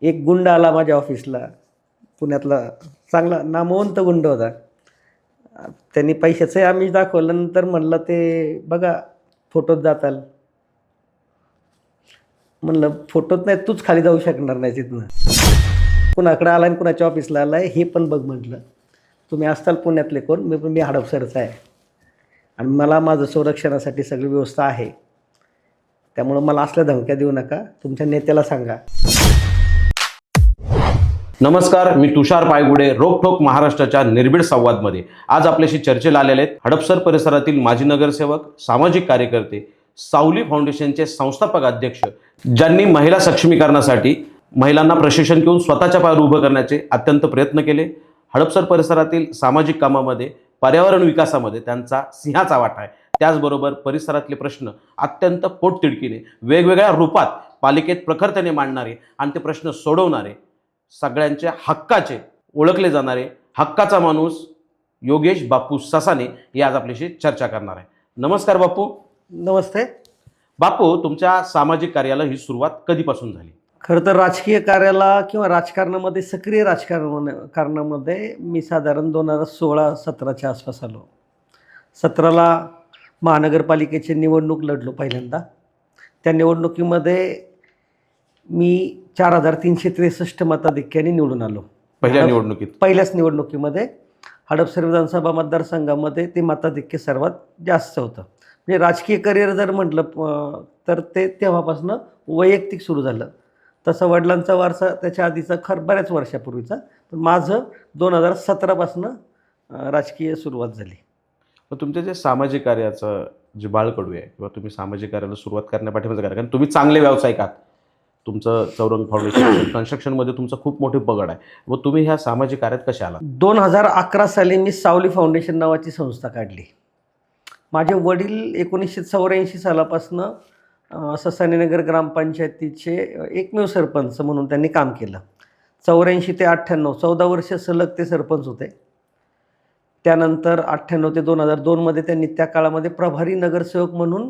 एक गुंड आला माझ्या ऑफिसला, पुण्यातला चांगला नामवंत गुंड होता. त्यांनी पैशाचं आमिष दाखवलं. नंतर म्हणलं, ते बघा फोटोत जाताल. म्हणलं फोटोत नाही, तूच खाली जाऊ शकणार नाही तिथनं. कुणाकडे आला आणि कुणाच्या ऑफिसला आला आहे हे पण बघ म्हटलं. तुम्ही असताल पुण्यातले कोण, मी हडपसरचा आहे आणि मला माझं संरक्षणासाठी सगळी व्यवस्था आहे. त्यामुळं मला असल्या धमक्या देऊ नका, तुमच्या नेत्याला सांगा. नमस्कार, मी तुषार पायगुडे. रोखोक महाराष्ट्राच्या निर्भीड संवादमध्ये आज आपल्याशी चर्चेला आलेले आहेत हडपसर परिसरातील माजी नगरसेवक, सामाजिक कार्यकर्ते, सावली फाउंडेशनचे संस्थापक अध्यक्ष, ज्यांनी महिला सक्षमीकरणासाठी महिलांना प्रशिक्षण घेऊन स्वतःच्या पायावर उभं करण्याचे अत्यंत प्रयत्न केले. हडपसर परिसरातील सामाजिक कामामध्ये, पर्यावरण विकासामध्ये त्यांचा सिंहाचा वाटा आहे. त्याचबरोबर परिसरातले प्रश्न अत्यंत पोटतिडकीने वेगवेगळ्या रूपात पालिकेत प्रखरतेने मांडणारे आणि ते प्रश्न सोडवणारे, सगळ्यांच्या हक्काचे ओळखले जाणारे हक्काचा माणूस योगेश बापू ससाने हे आज आपल्याशी चर्चा करणार आहे. नमस्कार बापू. नमस्ते. बापू, तुमच्या सामाजिक कार्याला ही सुरुवात कधीपासून झाली? खरं तर राजकीय कार्याला किंवा राजकारणामध्ये, सक्रिय कारणामध्ये मी साधारण 2016-17च्या आसपास आलो. 17ला महानगरपालिकेची निवडणूक लढलो पहिल्यांदा. त्या निवडणुकीमध्ये मी 4363 मताधिक्याने निवडून आलो. पहिल्याच निवडणुकीमध्ये हडपसर विधानसभा मतदारसंघामध्ये ते मताधिक्य सर्वात जास्त होतं. म्हणजे राजकीय करिअर जर म्हटलं तर ते तेव्हापासून वैयक्तिक सुरू झालं. तसं वडिलांचा वारसा त्याच्या आधीचा बऱ्याच वर्षापूर्वीचा, पण माझं 2017पासून राजकीय सुरुवात झाली. मग तुमच्या जे सामाजिक कार्याचं जे बाळकडू आहे किंवा तुम्ही सामाजिक कार्याला सुरुवात करण्यापाठीमागचं कारण, कारण तुम्ही चांगले व्यावसायिक आहात. तुमचं चौरंग फाउंडेशन कन्स्ट्रक्शनमध्ये तुमचं खूप मोठी पगड आहे. मग तुम्ही ह्या सामाजिक कार्यात कसे आला? 2011 साली मी सावली फाउंडेशन नावाची संस्था काढली. माझे वडील 1984 सालापासून ससानीनगर ग्रामपंचायतीचे एकमेव सरपंच म्हणून त्यांनी काम केलं. 84 ते 98 14 वर्ष सलग ते सरपंच होते. त्यानंतर 98 ते 2002मध्ये त्यांनी त्या काळामध्ये प्रभारी नगरसेवक म्हणून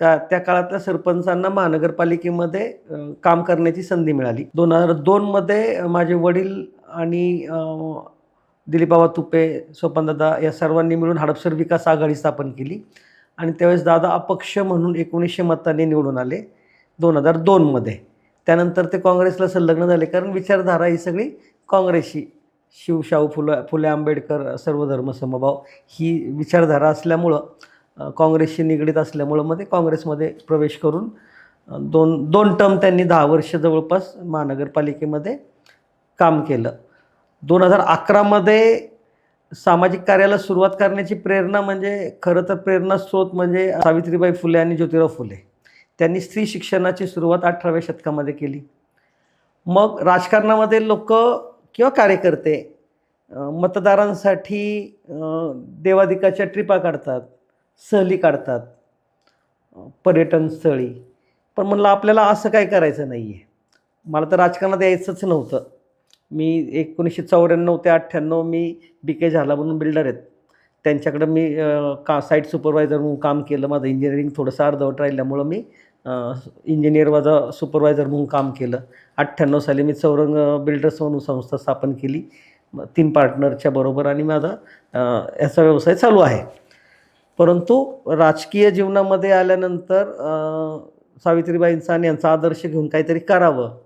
त्या काळातल्या सरपंचांना महानगरपालिकेमध्ये काम करण्याची संधी मिळाली. 2002मध्ये माझे वडील आणि दिलीपबाबा तुपे, सोपानदादा या सर्वांनी मिळून हडपसर विकास आघाडी स्थापन केली आणि त्यावेळेस दादा अपक्ष म्हणून 1900 मतांनी निवडून आले 2002मध्ये. त्यानंतर ते काँग्रेसला संलग्न झाले, कारण विचारधारा ही सगळी काँग्रेसची, शाहू फुले आंबेडकर, सर्वधर्म समभाव ही विचारधारा असल्यामुळं, काँग्रेसशी निगडीत असल्यामुळं मध्ये काँग्रेसमध्ये प्रवेश करून दोन टर्म त्यांनी 10 वर्ष जवळपास महानगरपालिकेमध्ये काम केलं. 2011मध्ये सामाजिक कार्याला सुरुवात करण्याची प्रेरणा म्हणजे, खरं तर प्रेरणास्रोत म्हणजे सावित्रीबाई फुले आणि ज्योतिराव फुले. त्यांनी स्त्री शिक्षणाची सुरुवात 18व्या शतकामध्ये केली. मग राजकारणामध्ये लोक किंवा कार्यकर्ते मतदारांसाठी देवादिकाच्या ट्रिपा काढतात, सहली काढतात, पर्यटन स्थळी. पण म्हणलं आपल्याला असं काय करायचं नाही आहे. मला तर राजकारणात यायचंच नव्हतं. मी 1994 ते 98 मी BK झाला म्हणून बिल्डर आहेत, त्यांच्याकडं मी साईट सुपरवायझर म्हणून काम केलं. माझं इंजिनिअरिंग थोडंसं अर्धवट राहिल्यामुळं मी इंजिनियर वजा सुपरवायझर म्हणून काम केलं. 98 साली मी चौरंग बिल्डर्स म्हणून संस्था स्थापन केली 3 पार्टनरच्या बरोबर, आणि माझा याचा व्यवसाय चालू आहे. परंतु राजकीय जीवनामध्ये आल्यानंतर सावित्रीबाईंचा आणि यांचा आदर्श घेऊन काहीतरी करावं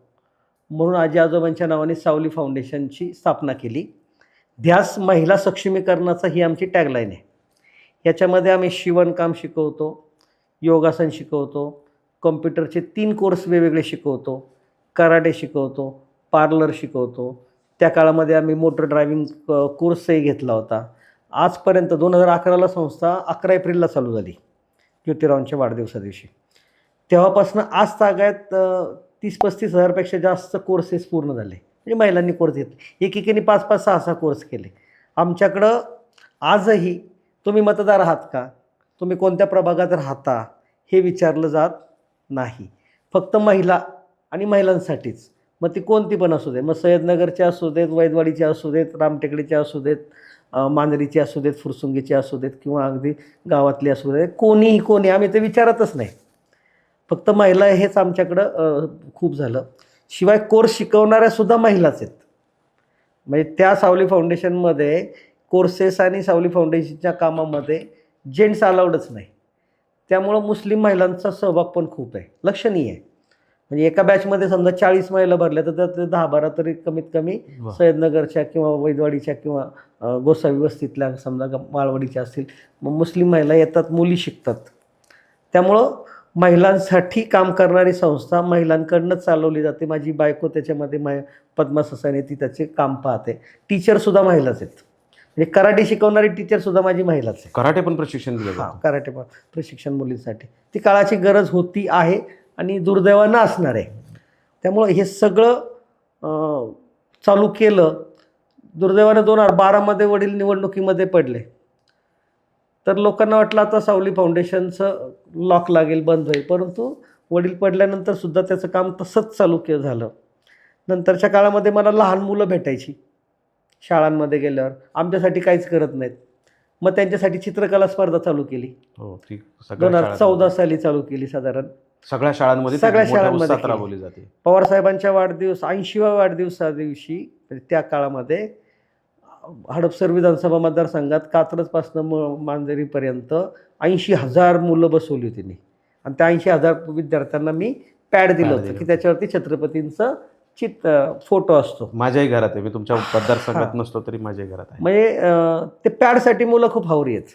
म्हणून आजी आजोबांच्या नावाने सावली फाउंडेशनची स्थापना केली. ध्यास महिला सक्षमीकरणाचा ही आमची टॅगलाईन आहे. याच्यामध्ये आम्ही शिवणकाम शिकवतो, योगासन शिकवतो, कॉम्प्युटरचे 3 कोर्स वेगवेगळे शिकवतो, कराटे शिकवतो, पार्लर शिकवतो. त्या काळामध्ये आम्ही मोटर ड्रायव्हिंग कोर्सही घेतला होता. आजपर्यंत 2011ला संस्था 11 एप्रिलला चालू झाली, ज्योतिरावांच्या वाढदिवसा दिवशी. तेव्हापासून आज तागायत 30-35 हजारपेक्षा जास्त कोर्सेस पूर्ण झाले. म्हणजे महिलांनी कोर्स घेतले, एकेकीने 5-5, 6-6 कोर्स केले. आमच्याकडं आजही तुम्ही मतदार आहात का, तुम्ही कोणत्या प्रभागात राहता हे विचारलं जात नाही. फक्त महिला आणि महिलांसाठीच. मग ती कोणती पण असू दे, मग सय्यदनगरच्या असू देत, वैदवाडीच्या असू देत, रामटेकडीच्या असू देत, मांजरीची असू देत, फुरसुंगीची असू देत, किंवा अगदी गावातली असू देत, कोणी आम्ही ते विचारतच नाही. फक्त महिला हेच आमच्याकडं खूप झालं. शिवाय कोर्स शिकवणाऱ्या सुद्धा महिलाच आहेत. म्हणजे त्या सावली फाउंडेशनमध्ये कोर्सेस आणि सावली फाउंडेशनच्या कामामध्ये जेंट्स अलाउडच नाही. त्यामुळं मुस्लिम महिलांचा सहभाग पण खूप आहे, लक्षणीय आहे. म्हणजे एका बॅचमध्ये समजा 40 महिला भरल्या तर त्यात 10-12 तरी कमीत कमी वा. सय्यदनगरच्या किंवा वैदवाडीच्या किंवा गोसावी वस्तीतल्या समजा माळवाडीच्या असतील. मग मुस्लिम महिला येतात, मुली शिकतात. त्यामुळं महिलांसाठी काम करणारी संस्था महिलांकडनंच चालवली जाते. माझी बायको त्याच्यामध्ये पद्मा ससाने ती त्याचे काम पाहते. टीचरसुद्धा महिलाच आहेत. म्हणजे कराटे शिकवणारी टीचरसुद्धा माझी महिलाच आहे. कराटे पण प्रशिक्षण दिलं हां, जातं. कराटे प्रशिक्षण मुलींसाठी ती काळाची गरज होती आहे आणि दुर्दैवानं असणार आहे. त्यामुळं हे सगळं चालू केलं. दुर्दैवानं 2012मध्ये वडील निवडणुकीमध्ये पडले. तर लोकांना वाटलं आता सावली फाउंडेशनचं लॉक लागेल, बंद होईल. परंतु वडील पडल्यानंतर सुद्धा त्याचं काम तसंच चालू झालं. नंतरच्या काळामध्ये मला लहान मुलं भेटायची शाळांमध्ये गेल्यावर, आमच्यासाठी काहीच करत नाहीत. मग त्यांच्यासाठी चित्रकला स्पर्धा चालू केली. हो, ती सगळ्या 2014 साली चालू केली साधारण. सगळ्या शाळांमध्ये ती सगळ्या मोठ्या शाळांमध्ये उत्साहात केली. राबवली जाते. पवारसाहेबांच्या 80व्या वाढदिवसा दिवशी म्हणजे त्या काळामध्ये हडपसर विधानसभा मतदारसंघात कात्रजपासून मांजरीपर्यंत 80,000 मुलं बसवली होती मी. आणि त्या 80,000 विद्यार्थ्यांना मी पॅड दिलं होतं की त्याच्यावरती छत्रपतींचं फोटो असतो. माझ्याही घरात आहे. मी तुमच्या मतदारसंघात नसतो तरी माझ्याही घरात आहे. म्हणजे ते पॅडसाठी मुलं खूप हावरी आहेत.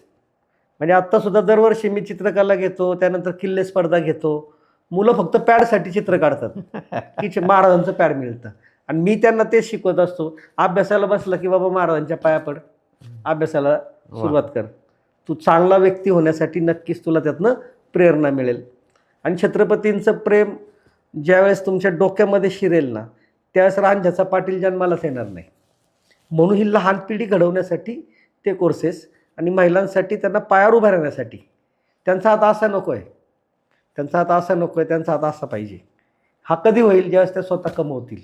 म्हणजे आत्तासुद्धा दरवर्षी मी चित्रकला घेतो, त्यानंतर किल्ले स्पर्धा घेतो. मुलं फक्त पॅडसाठी चित्र काढतात की महाराजांचं पॅड मिळतं. आणि मी त्यांना तेच शिकवत असतो. अभ्यासाला बसला की बाबा महाराजांच्या पाया पड, अभ्यासाला सुरुवात कर. तू चांगला व्यक्ती होण्यासाठी नक्कीच तुला त्यातनं प्रेरणा मिळेल. आणि छत्रपतींचं प्रेम ज्यावेळेस तुमच्या डोक्यामध्ये शिरेल ना, त्यावेळेस रांझ्याचा पाटील जन्मालाच येणार नाही. म्हणून ही लहान पिढी घडवण्यासाठी ते कोर्सेस आणि महिलांसाठी त्यांना पायावर उभं राहण्यासाठी. त्यांचा हात असा नको आहे, त्यांचा हात असा नको आहे, त्यांचा हात असा पाहिजे. हा कधी होईल? ज्यावेळेस त्या स्वतः कमवतील.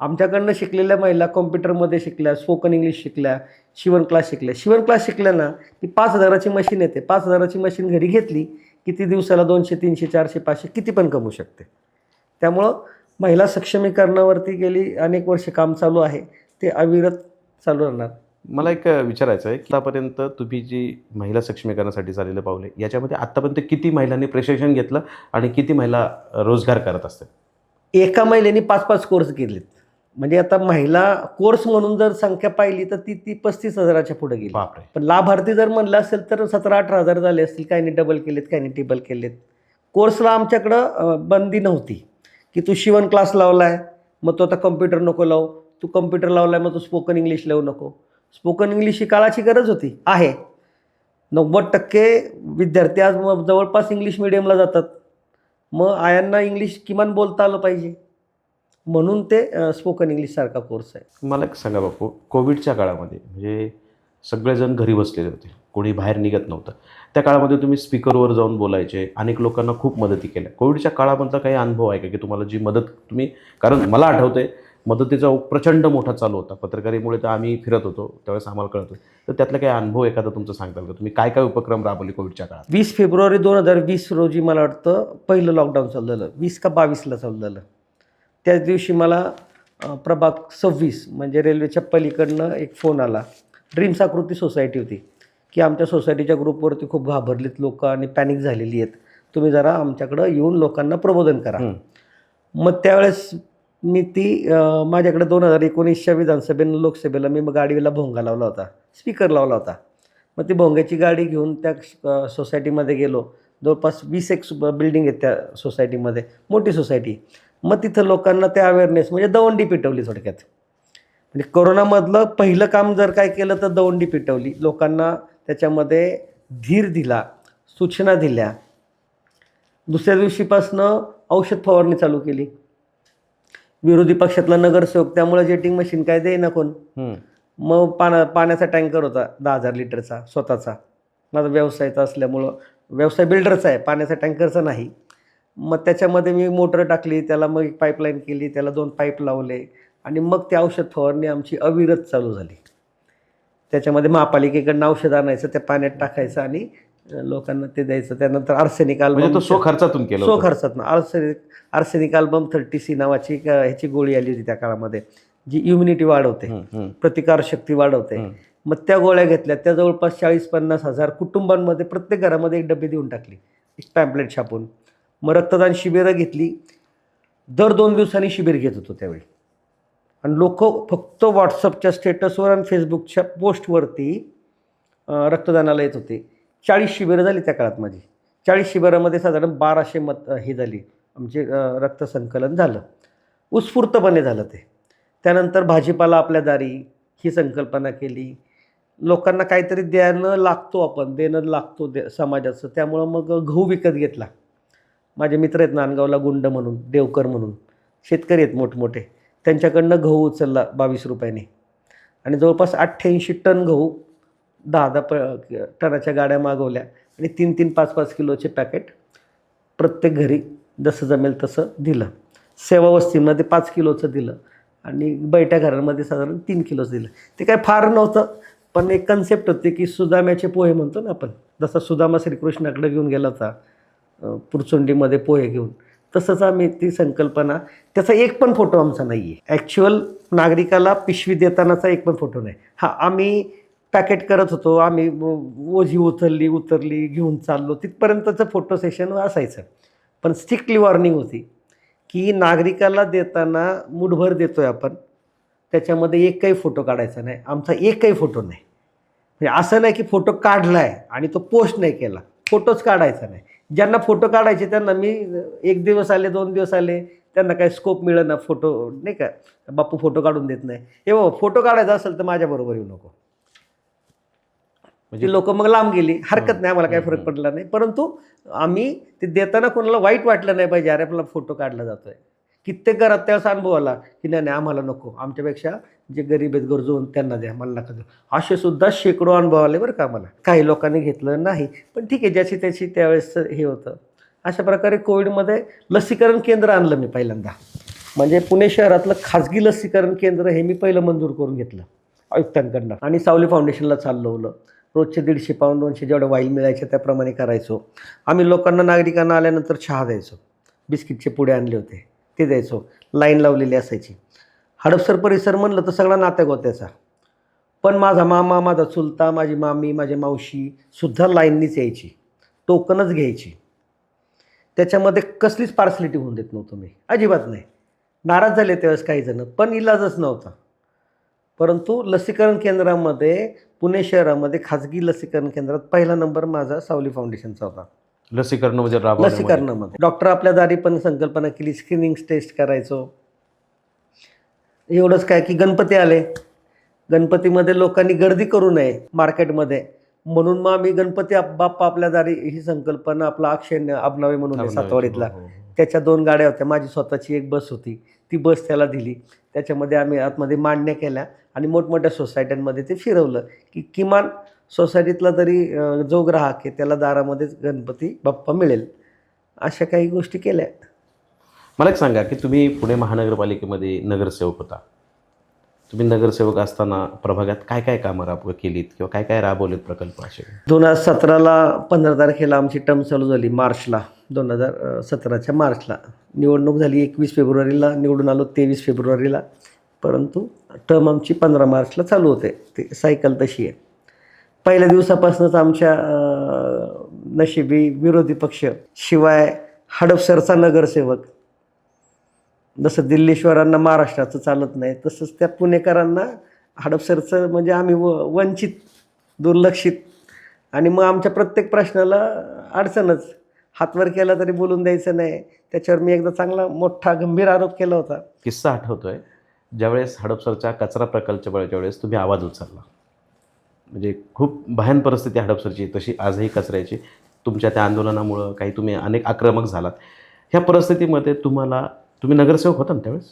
आमच्याकडनं शिकलेल्या महिला कॉम्प्युटरमध्ये शिकल्या, स्पोकन इंग्लिश शिकल्या, शिवण क्लास शिकल्या. शिवण क्लास शिकल्या ना की 5,000ची मशीन येते. 5,000ची मशीन घरी घेतली किती दिवसाला 200, 300, 400, 500 किती पण कमवू शकते. त्यामुळं महिला सक्षमीकरणावरती गेली अनेक वर्ष काम चालू आहे. ते अविरत चालू राहणार. मला एक विचारायचं आहे की आतापर्यंत तुम्ही जी महिला सक्षमीकरणासाठी चाललेलं पावले याच्यामध्ये आतापर्यंत किती महिलांनी प्रशिक्षण घेतलं आणि किती महिला रोजगार करत असतात? एका महिलेने 5-5 कोर्स केलेत. म्हणजे आता महिला कोर्स म्हणून जर संख्या पाहिली तर ती 35,000च्या पुढे गेली. बापरे. पण लाभार्थी जर म्हणलं असेल तर 17-18,000 झाले असतील. काहींनी डबल केलेत, काहींनी टिबल केलेत. कोर्सला आमच्याकडं बंदी नव्हती की तू शिवण क्लास लावला आहे मग तो आता कम्प्युटर नको लावू, तू कम्प्युटर लावला आहे मग तू स्पोकन इंग्लिश लावू नको. स्पोकन इंग्लिश ही काळाची गरज होती, आहे. 90% विद्यार्थी आज जवळपास इंग्लिश मिडियमला जातात. मग आयांना इंग्लिश किमान बोलता आलं पाहिजे म्हणून ते स्पोकन इंग्लिशसारखा कोर्स आहे. मला एक सांगा बापू, कोविडच्या काळामध्ये म्हणजे सगळेजण घरी बसलेले होते, कोणी बाहेर निघत नव्हतं. त्या काळामध्ये तुम्ही स्पीकरवर जाऊन बोलायचे, अनेक लोकांना खूप मदती केल्या. कोविडच्या काळामधला काही अनुभव आहे का की तुम्हाला जी मदत तुम्ही, कारण मला आठवतंय मदतीचा प्रचंड मोठा चालू होता. पत्रकारितेमुळे तर आम्ही फिरत होतो त्यावेळेस आम्हाला कळत होतं. तर त्यातला काही अनुभव एखादा तुमचा सांगताल का? तुम्ही काय काय उपक्रम राबवले कोविडच्या काळात? 20 फेब्रुवारी 2020 रोजी मला वाटतं पहिलं लॉकडाऊन चालू झालं. 20 का 22ला चालू झालं. त्याच दिवशी मला प्रभाग 26 म्हणजे रेल्वेच्या पलीकडनं एक फोन आला. ड्रीम्स आकृती सोसायटी होती की आमच्या सोसायटीच्या ग्रुपवरती खूप घाबरलीत लोक आणि पॅनिक झालेली आहेत, तुम्ही जरा आमच्याकडं येऊन लोकांना प्रबोधन करा. मग त्यावेळेस मी माझ्याकडे 2019च्या विधानसभेनं लोकसभेला मी मग गाडीला भोंगा लावला होता, स्पीकर लावला होता. मग ती भोंग्याची गाडी घेऊन त्या सोसायटीमध्ये गेलो. जवळपास 20 बिल्डिंग आहेत त्या सोसायटीमध्ये, मोठी सोसायटी. मग तिथं लोकांना त्या अवेअरनेस म्हणजे दवंडी पेटवली थोडक्यात. म्हणजे कोरोनामधलं पहिलं काम जर काय केलं तर दवंडी पेटवली. लोकांना त्याच्यामध्ये धीर दिला, सूचना दिल्या. दुसऱ्या दिवशीपासनं औषध फवारणी चालू केली. विरोधी पक्षातला नगरसेवक, त्यामुळे जेटिंग मशीन काय देईना कोण. मग पाण्याचा टँकर होता 10,000 लिटरचा स्वतःचा. माझा व्यवसायचा असल्यामुळं, व्यवसाय बिल्डरचा आहे, पाण्याचा टँकरचा नाही. मग त्याच्यामध्ये मी मोटर टाकली, त्याला मग एक पाईपलाईन केली, त्याला 2 पाईप लावले आणि मग ते औषध फवारणी आमची अविरत चालू झाली. त्याच्यामध्ये महापालिकेकडनं औषध आणायचं, त्या पाण्यात टाकायचं आणि लोकांना ते द्यायचं. त्यानंतर आर्सेनिक म्हणजे अल्बम, तो स्वखर्चातून केलं होतं. खर्चात आर्सेनिक अल्बम 30C नावाची एक ह्याची गोळी आली होती त्या काळामध्ये, जी इम्युनिटी वाढवते, प्रतिकारशक्ती वाढवते. मग त्या गोळ्या घेतल्या, त्या जवळपास 40-50 हजार कुटुंबांमध्ये प्रत्येक घरामध्ये एक डबे देऊन टाकली, एक पॅम्पलेट छापून. मग रक्तदान शिबिरं घेतली, दर 2 दिवसांनी शिबिर घेत होतो त्यावेळी. आणि लोक फक्त व्हॉट्सअपच्या स्टेटसवर आणि फेसबुकच्या पोस्टवरती रक्तदानाला येत होते. 40 शिबिरं झाली त्या काळात माझी. 40 शिबिरामध्ये साधारण 1200 हे झाली, आमचे रक्तसंकलन झालं, उत्स्फूर्तपणे झालं ते. त्यानंतर भाजीपाला आपल्या दारी ही संकल्पना केली. लोकांना काहीतरी देणं लागतो समाजाचं. त्यामुळं मग गहू विकत घेतला. माझे मित्र आहेत नांदगावला, गुंड म्हणून, देवकर म्हणून, शेतकरी आहेत मोठमोठे, त्यांच्याकडनं गहू उचलला 22 रुपयाने आणि जवळपास 88 टन गहू 10-10 टनाच्या गाड्या मागवल्या आणि 3-3, 5-5 किलोचे पॅकेट प्रत्येक घरी जसं जमेल तसं दिलं. सेवावस्तीमध्ये 5 किलोचं दिलं आणि बैठ्या घरांमध्ये साधारण 3 किलोचं दिलं. ते काय फार नव्हतं, पण एक कन्सेप्ट होती की सुदाम्याचे पोहे म्हणतो ना आपण, जसा सुदामा श्रीकृष्णाकडे घेऊन गेला होता पुरचुंडीमध्ये पोहे घेऊन, तसंच आम्ही ती संकल्पना. त्याचा एक पण फोटो आमचा नाही आहे. ॲक्च्युअल नागरिकाला पिशवी देतानाचा एक पण फोटो नाही. हां, आम्ही पॅकेट करत होतो, आम्ही ओझी उतरली घेऊन चाललो तिथपर्यंतचं फोटो सेशन असायचं. पण स्ट्रिक्टली वॉर्निंग होती की नागरिकाला देताना मुठभर देतोय आपण, त्याच्यामध्ये एक काही फोटो काढायचा नाही. आमचा एक काही फोटो नाही. म्हणजे असं नाही की फोटो काढला आहे आणि तो पोस्ट नाही केला, फोटोच काढायचा नाही. ज्यांना फोटो काढायचे त्यांना मी 1 दिवस आले, 2 दिवस आले, त्यांना काही स्कोप मिळेना, फोटो नाही का, बापू फोटो काढून देत नाही. हे बाबा फोटो काढायचा असेल तर माझ्याबरोबर येऊ नको. म्हणजे लोक मग लांब गेली. हरकत नाही, आम्हाला काही फरक पडला नाही. परंतु आम्ही ते देताना कोणाला वाईट वाटलं नाही पाहिजे, अरे आपला फोटो काढला जातोय. कित्येक घरात त्यावेळेस अनुभव आला की नाही आम्हाला नको, आमच्यापेक्षा जे गरीब आहेत गरजू त्यांना द्या, मला नका देऊ. असे सुद्धा शेकडो अनुभव आले बरं का आम्हाला. काही लोकांनी घेतलं नाही, पण ठीक आहे, ज्याची त्याची त्यावेळेस हे होतं. अशा प्रकारे कोविडमध्ये लसीकरण केंद्र आणलं मी पहिल्यांदा. म्हणजे पुणे शहरातलं खाजगी लसीकरण केंद्र हे मी पहिलं मंजूर करून घेतलं आयुक्तांकडनं आणि सावली फाउंडेशनला चालवलं. रोजचे 150 पाऊण 200 जेवढे वाईल मिळायचे त्याप्रमाणे करायचो. आम्ही लोकांना, नागरिकांना आल्यानंतर चहा द्यायचो, बिस्किटचे पुडे आणले होते ते द्यायचो. लाईन लावलेली असायची. हडपसर परिसर म्हणलं तर सगळा नात्यागोत्याचा. पण माझा मामा, माझा चुलता, माझी मामी, माझी मावशी सुद्धा लाईननीच यायची, टोकनच घ्यायची. त्याच्यामध्ये कसलीच पार्सलिटी होऊन देत नव्हतो मी, अजिबात नाही. नाराज झाले त्यावेळेस काही जण, पण इलाजच नव्हता. परंतु लसीकरण केंद्रामध्ये, पुणे शहरामध्ये खाजगी लसीकरण केंद्रात पहिला नंबर माझा सावली फाउंडेशनचा होता. लसीकरणामध्ये डॉक्टर आपल्या दारी पण संकल्पना केली, स्क्रीनिंग टेस्ट करायचो. एवढंच काय की गणपती आले, गणपतीमध्ये लोकांनी गर्दी करू नये मार्केटमध्ये, म्हणून मग आम्ही गणपती बाप्पा आपल्या दारी ही संकल्पना, आपला अक्षय अबनावे म्हणून आहे सातवाडीतला, त्याच्या 2 गाड्या होत्या. माझी स्वतःची एक बस होती, ती बस त्याला दिली. त्याच्यामध्ये आम्ही आतमध्ये मांडण्या केल्या आणि मोठमोठ्या सोसायट्यांमध्ये ते फिरवलं की किमान सोसायटीतला तरी जो ग्राहक आहे त्याला दारामध्येच गणपती बाप्पा मिळेल. अशा काही गोष्टी केल्या. मला एक सांगा की तुम्ही पुणे महानगरपालिकेमध्ये नगरसेवक होता. तुम्ही नगरसेवक असताना प्रभागात काय काय कामं केलीत किंवा काय काय राबवलेत प्रकल्प असे? 2017ला 15 तारखेला आमची टर्म चालू झाली, मार्चला, 2017च्या मार्चला. निवडणूक झाली 21 फेब्रुवारीला, निवडून आलो 23 फेब्रुवारीला. परंतु टर्म आमची 15 मार्चला चालू होते. ते सायकल तशी आहे. पहिल्या दिवसापासूनच आमच्या नशिबी विरोधी पक्ष, शिवाय हडपसरचा नगरसेवक, जसं दिल्लीश्वरांना महाराष्ट्राचं चालत नाही तसंच त्या पुणेकरांना हडपसरचं म्हणजे आम्ही वंचित, दुर्लक्षित. आणि मग आमच्या प्रत्येक प्रश्नाला अडचणच. हातवर केला तरी बोलून द्यायचं नाही. त्याच्यावर मी एकदा चांगला मोठा गंभीर आरोप केला होता. किस्सा आठवतोय, ज्यावेळेस हडपसरच्या कचरा प्रकल्पाच्या वेळेस तुम्ही आवाज उचलला. म्हणजे खूप भयान परिस्थिती हडपसरची, तशी आजही कचऱ्याची. तुमच्या त्या आंदोलनामुळं काही तुम्ही अनेक आक्रमक झालात. ह्या परिस्थितीमध्ये तुम्ही नगरसेवक होता ना त्यावेळेस?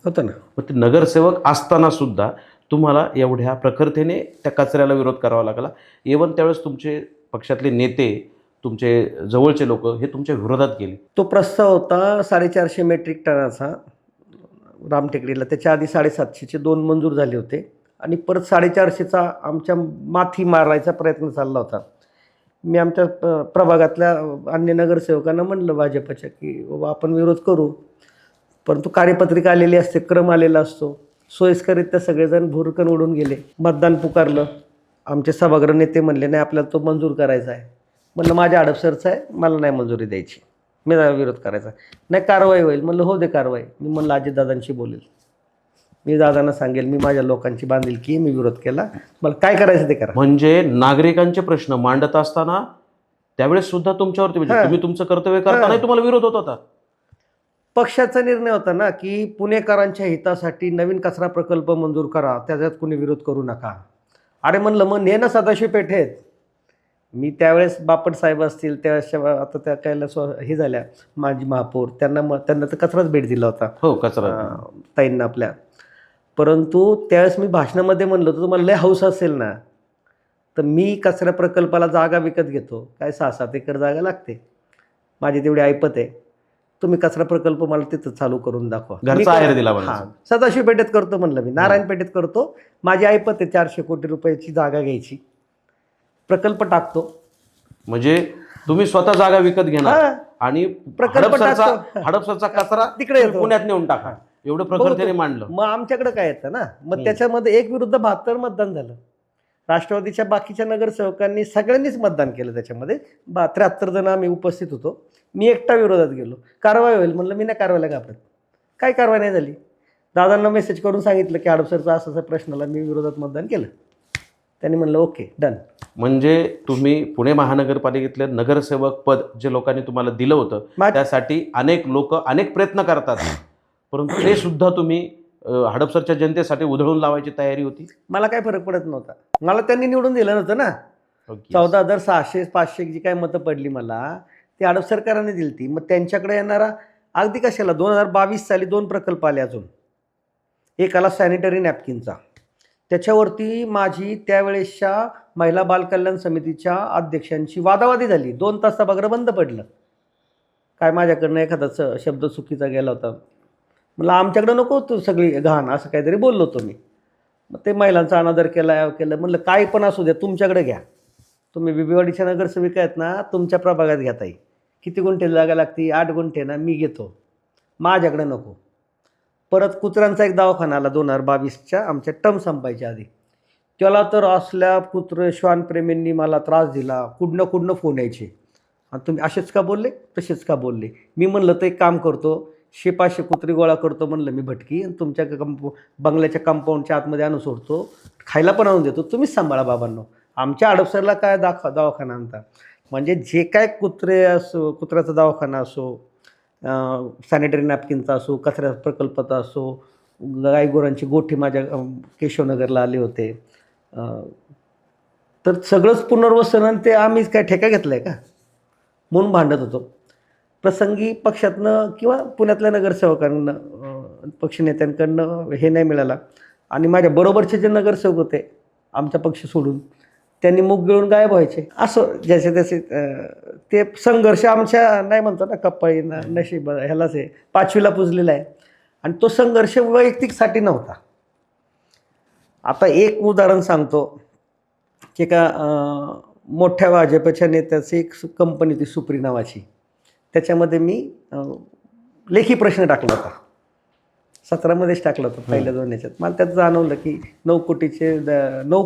होतं ना. मग ते नगरसेवक असतानासुद्धा तुम्हाला एवढ्या प्रखरतेने त्या कचऱ्याला विरोध करावा लागला. इव्हन त्यावेळेस तुमचे पक्षातले नेते, तुमचे जवळचे लोक हे तुमच्या विरोधात गेले. तो प्रस्ताव होता 450 मेट्रिक टनाचा रामटेकडीला. त्याच्या आधी 750चे 2 मंजूर झाले होते आणि परत 450चा आमच्या माथी मारायचा प्रयत्न चालला होता. मी आमच्या प्रभागातल्या अन्य नगरसेवकांना म्हणलं भाजपच्या की बाबा आपण विरोध करू, परंतु कार्यपत्रिका आलेली असते, क्रम आलेला असतो. सोयीस्करित्या सगळेजण भुरकन उडून गेले. मतदान पुकारलं. आमचे सभागृह नेते म्हणले नाही आपल्याला तो मंजूर करायचा आहे. म्हणलं माझ्या हडपसरचा आहे, मला नाही मंजुरी द्यायची, मी विरोध करायचा नाही, कारवाई होईल. म्हणलं हो दे कारवाई. मी म्हणलं अजितदादांशी बोलेल, मी दादांना सांगेल, मी माझ्या लोकांची बांधिलकी, मी विरोध केला, मला काय करायचं ते करा. म्हणजे नागरिकांचे प्रश्न मांडत असताना त्यावेळेस सुद्धा तुमच्यावरती म्हणजे तुम्ही तुमचं कर्तव्य करताना तुम्हाला विरोध होत होता. पक्षाचा निर्णय होता ना की पुणेकरांच्या हितासाठी नवीन कचरा प्रकल्प मंजूर करा, त्याच्यात कुणी विरोध करू नका. अरे म्हणलं मग ने ना सदाशिव पेठेत. मी त्यावेळेस बापट साहेब असतील त्यावेळेस, आता त्या कायला हे झाल्या माजी महापौर, त्यांना तर कचराच भेट दिला होता. हो, कचरा ताईंना आपल्या. परंतु त्यावेळेस मी भाषणामध्ये म्हणलं होतं तुम्हाला लय हौस असेल ना तर मी कचरा प्रकल्पाला जागा विकत घेतो, काय 6-7 एकर जागा लागते, माझी तेवढी ऐपत आहे, तुम्ही कचरा प्रकल्प मला तिथं चालू करून दाखवा. घरचा आहेर दिला. सदाशिव पेठेत करतो म्हणलं, मी नारायण पेठेत करतो, माझी ऐपत आहे 400 कोटी रुपयाची जागा घ्यायची, प्रकल्प टाकतो. म्हणजे तुम्ही स्वतः जागा विकत घेणार आणि प्रकल्प हडपसरचा कचरा तिकडे पुण्यात नेऊन टाका, एवढं प्रखरतेने मांडलं. मग आमच्याकडे काय येतं ना, मग त्याच्यामध्ये 1 विरुद्ध 72 मतदान झालं. राष्ट्रवादीच्या बाकीच्या नगरसेवकांनी सगळ्यांनीच मतदान केलं. त्याच्यामध्ये 73 जण आम्ही उपस्थित होतो. मी एकटा विरोधात गेलो. कारवाई होईल म्हणलं, मी नाही कारवाईला घाबरत. काय कारवाई नाही झाली. दादांना मेसेज करून सांगितलं की हडपसरचा असा प्रश्नाला मी विरोधात मतदान केलं. त्यांनी म्हणलं ओके डन. म्हणजे तुम्ही पुणे महानगरपालिकेतले नगरसेवक पद जे लोकांनी तुम्हाला दिलं होतं त्यासाठी अनेक लोक अनेक प्रयत्न करतात, परंतु ते सुद्धा तुम्ही हडपसरच्या जनतेसाठी उधळून लावायची तयारी होती. मला काय फरक पडत नव्हता. मला त्यांनी निवडून दिलं नव्हतं ना. 14,600-500 जी काय मतं पडली मला ती हडप सरकारने दिली ती. मग त्यांच्याकडे येणारा अगदी कशाला 2022 साली 2 प्रकल्प आले अजून. एक आला सॅनिटरी नॅपकिनचा, त्याच्यावरती माझी त्यावेळेसच्या महिला बालकल्याण समितीच्या अध्यक्षांची वादावादी झाली. 2 तास सभागृह बंद पडलं. काय माझ्याकडनं एखादा शब्द चुकीचा गेला होता, मला आमच्याकडं नको होतं सगळी घाण, असं काहीतरी बोललो होतो मी. मग ते महिलांचा अनादर केला म्हणलं काय पण असू द्या तुमच्याकडे घ्या, तुम्ही बिबीवाडीच्या नगरसेविका आहेत ना, तुमच्या प्रभागात घ्या ताई, किती गुंठे जागा लागती, 8 गुंठे ना, मी घेतो, माझ्याकडे नको. परत कुत्र्यांचा एक दवाखाना आला 2022च्या आमच्या टर्म संपायच्या आधी. त्याला तर असल्या कुत्र श्वानप्रेमींनी मला त्रास दिला, कुठनं फोन यायचे, आणि तुम्ही असेच का बोलले तसेच का बोलले. मी म्हणलं तर एक काम करतो, 100-500 कुत्री गोळा करतो म्हणलं मी भटकी, आणि तुमच्या बंगल्याच्या कंपाऊंडच्या आतमध्ये आणून सोडतो, खायला पण आणून देतो, तुम्हीच सांभाळा बाबांनो, आमच्या हडपसरला काय दवाखाना आणता. म्हणजे जे काय कुत्रे असो, कुत्र्याचा दवाखाना असो, सॅनिटरी नॅपकिनचा असो, कचरा प्रकल्पाचा असो, गायगुरांची गोठी माझ्या केशवनगरला आले होते, तर सगळंच पुनर्वसन ते आम्हीच काय ठेका घेतला आहे का म्हणून भांडत होतो. प्रसंगी पक्षातनं किंवा पुण्यातल्या नगरसेवकांना पक्षनेत्यांकडनं हे नाही मिळाला, आणि माझ्या बरोबरचे जे नगरसेवक होते आमचा पक्ष सोडून, त्यांनी मुख गिळून गायब व्हायचे. असं ज्याचे त्याचे ते संघर्ष आमच्या नाही म्हणतो ना कप्पाळी नशीब ह्यालाच आहे, 5वीला पुजलेला आहे. आणि तो संघर्ष वैयक्तिकसाठी नव्हता. आता एक उदाहरण सांगतो की एका मोठ्या भाजपच्या नेत्याची एक कंपनी होती सुप्री नावाची, त्याच्यामध्ये मी लेखी प्रश्न टाकला होता, 17मध्येच टाकला होता पहिल्या 2 याच्यात. मला त्यात जाणवलं की 9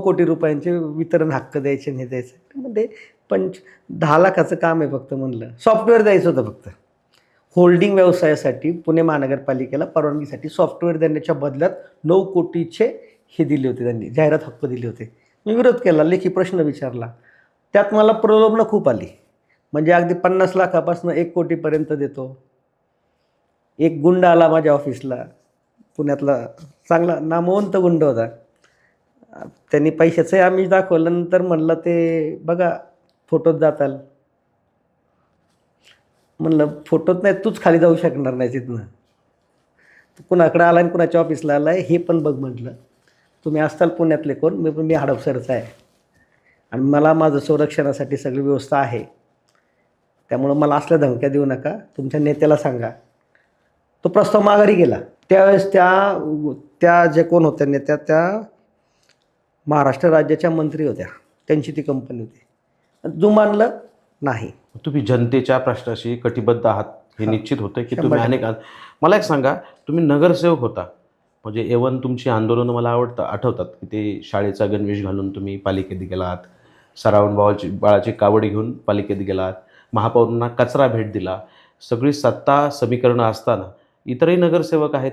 कोटी रुपयांचे वितरण हक्क द्यायचे हे द्यायचे, म्हणजे 10 लाखाचं काम आहे फक्त. म्हणलं सॉफ्टवेअर द्यायचं होतं फक्त. होल्डिंग व्यवसायासाठी पुणे महानगरपालिकेला परवानगीसाठी सॉफ्टवेअर देण्याच्या बदल्यात 9 कोटीचे हे दिले होते, त्यांनी जाहिरात हक्क दिले होते. मी विरोध केला, लेखी प्रश्न विचारला, त्यात मला प्रलोभनं खूप आली. म्हणजे अगदी 50 लाखापासून 1 कोटीपर्यंत देतो. एक गुंड आला माझ्या ऑफिसला, पुण्यातला चांगला नामवंत गुंड होता, त्यांनी पैशाचं आम्ही दाखवलं, नंतर म्हणलं ते बघा फोटोत जाताल. म्हणलं फोटोत नाही, तूच खाली जाऊ शकणार नाही तिथनं, कुणाकडे आला आणि कुणाच्या ऑफिसला आला आहे हे पण बघ. म्हटलं तुम्ही असताल पुण्यातले कोण, मी हडपसरचा आहे आणि मला माझं संरक्षणासाठी सगळी व्यवस्था आहे, त्यामुळं मला असल्या धमक्या देऊ नका, तुमच्या नेत्याला सांगा. तो प्रस्ताव माघारी गेला. त्यावेळेस त्या जे कोण होत्या नेत्या, त्या महाराष्ट्र राज्याच्या मंत्री होत्या, त्यांची ती कंपनी होती. जुमानलं नाही. तुम्ही जनतेच्या प्रश्नाशी कटिबद्ध आहात हे निश्चित होतं की 100%. तुम्ही अनेक मला एक सांगा, तुम्ही नगरसेवक होता म्हणजे एवन तुमची आंदोलनं मला आठवतात की ते शाळेचा गणवेश घालून तुम्ही पालिकेत गेलात, सरावण बाळाची कावड घेऊन पालिकेत गेलात, महापौरांना कचरा भेट दिला. सगळी सत्ता समीकरणं असताना इतरही नगरसेवक आहेत,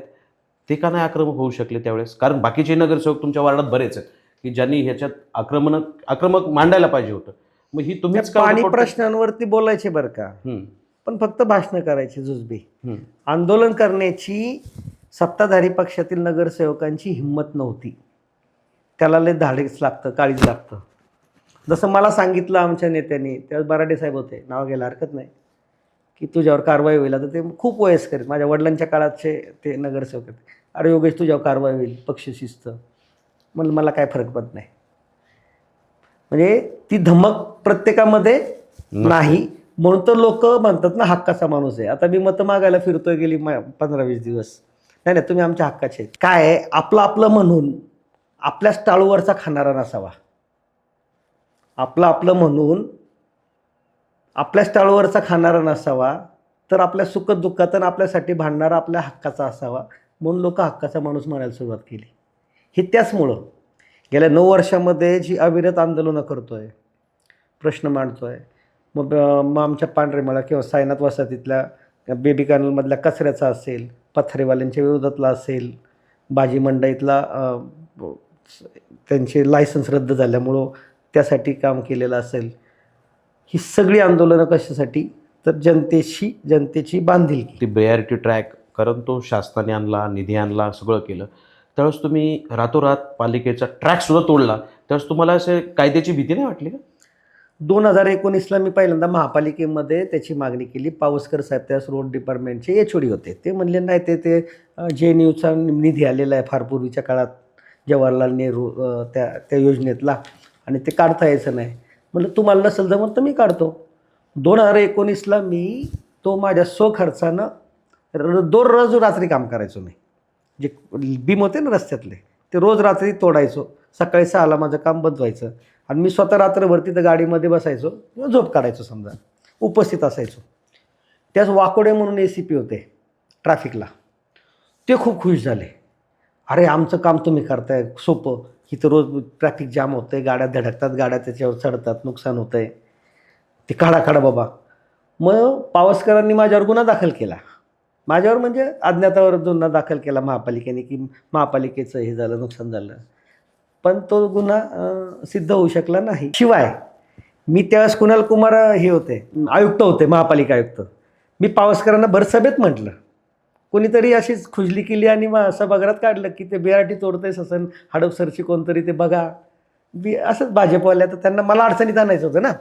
ते का नाही आक्रमक होऊ शकले त्यावेळेस? कारण बाकीचे नगरसेवक तुमच्या वार्डात बरेच आहेत की ज्यांनी ह्याच्यात आक्रमक मांडायला पाहिजे होतं. मग ही तुम्हीच का पाणी report- प्रश्नांवरती बोलायचे बरं का, हम्म, पण फक्त भाषणं करायची जुजबी. हम्म. आंदोलन करण्याची सत्ताधारी पक्षातील नगरसेवकांची हिंमत नव्हती. त्याला लय धाडस लागतं, काळीज लागतं. जसं मला सांगितलं आमच्या नेत्यांनी, त्यावेळेस बराडे साहेब होते, नाव घ्यायला हरकत नाही, की तुझ्यावर कारवाई होईल. आता ते खूप वयस्कर आहेत, माझ्या वडिलांच्या काळाचे ते नगरसेवक आहेत. अरे योगेश तुझ्यावर कारवाई होईल, पक्षशिस्त. म्हणलं मला काय फरक पडत नाही. म्हणजे ती धमक प्रत्येकामध्ये नाही, म्हणून तर लोक म्हणतात ना हक्काचा माणूस आहे. आता मी मतं मागायला फिरतोय गेली 15-20 दिवस. नाही नाही, तुम्ही आमच्या हक्काचे आहेत. काय आहे, आपलं आपलं म्हणून आपल्याच टाळूवरचा खाणारा नसावा. आपलं म्हणून आपल्याच टाळूवरचा खाणारा नसावा, तर आपल्या सुखदुःखात आणि आपल्यासाठी भांडणारा आपल्या हक्काचा असावा. म्हणून लोक हक्काचा माणूस म्हणायला सुरुवात केली. हे त्याचमुळं गेल्या 9 वर्षामध्ये जी अविरत आंदोलनं करतोय, प्रश्न मांडतोय, मग आमच्या पांढरेमाळा किंवा सायनाथ वसाहतीतल्या बेबी कॅनलमधल्या कचऱ्याचा असेल, पथारीवाल्यांच्या विरोधातला असेल, भाजी मंडईतला त्यांचे लायसन्स रद्द झाल्यामुळं त्यासाठी काम केलेलं असेल, ही सगळी आंदोलनं कशासाठी, तर जनतेची बांधिलकी. ती BRT ट्रॅक कारण तो शासनाने आणला, निधी आणला, सगळं केलं. त्यावेळेस तुम्ही रातोरात पालिकेचा ट्रॅकसुद्धा तोडला. त्यावेळेस तुम्हाला असे कायद्याची भीती नाही वाटली का? 2019ला मी पहिल्यांदा महापालिकेमध्ये त्याची मागणी केली. पावसकर साहेब त्यावेळेस रोड डिपार्टमेंटचे HOD होते. ते म्हणले नाही, ते JNUचा निधी आलेला आहे फार पूर्वीच्या काळात, जवाहरलाल नेहरू त्या योजनेतला, आणि ते काढता यायचं नाही. म्हणलं तुम्हाला नसेल जमत तर मी काढतो. 2019ला मी तो माझ्या स्वखर्चानं रोज रात्री काम करायचो. मी जे बीम होते ना रस्त्यातले, ते रोज रात्री तोडायचो. सकाळी 6ला माझं काम बंद व्हायचं आणि मी स्वतः रात्रभर तिथं गाडीमध्ये बसायचो किंवा झोप काढायचो, समजा उपस्थित असायचो. त्याच वाकोडे म्हणून ACP होते ट्रॅफिकला, ते खूप खुश झाले. अरे आमचं काम तुम्ही करताय सोपं, इथं रोज ट्रॅफिक जाम होतं आहे, गाड्या धडकतात, गाड्या त्याच्यावर चढतात, नुकसान होतं आहे, ते काढा बाबा. मग पावसकरांनी माझ्यावर गुन्हा दाखल केला. माझ्यावर म्हणजे अज्ञातावर गुन्हा दाखल केला महापालिकेने, की महापालिकेचं हे झालं, नुकसान झालं. पण तो गुन्हा सिद्ध होऊ शकला नाही. शिवाय मी त्यावेळेस कुणाल कुमार हे होते, आयुक्त होते, महापालिका आयुक्त. मी पावसकरांना भरसभेत म्हटलं, कोणीतरी अशीच खुजली केली आणि सभागृहात काढलं की ते BRT तोडतंय ससन हडपसरची कोणतरी, ते बघा. असंच भाजपवाल्या, तर त्यांना मला अडचणीत आणायचं होतं ना.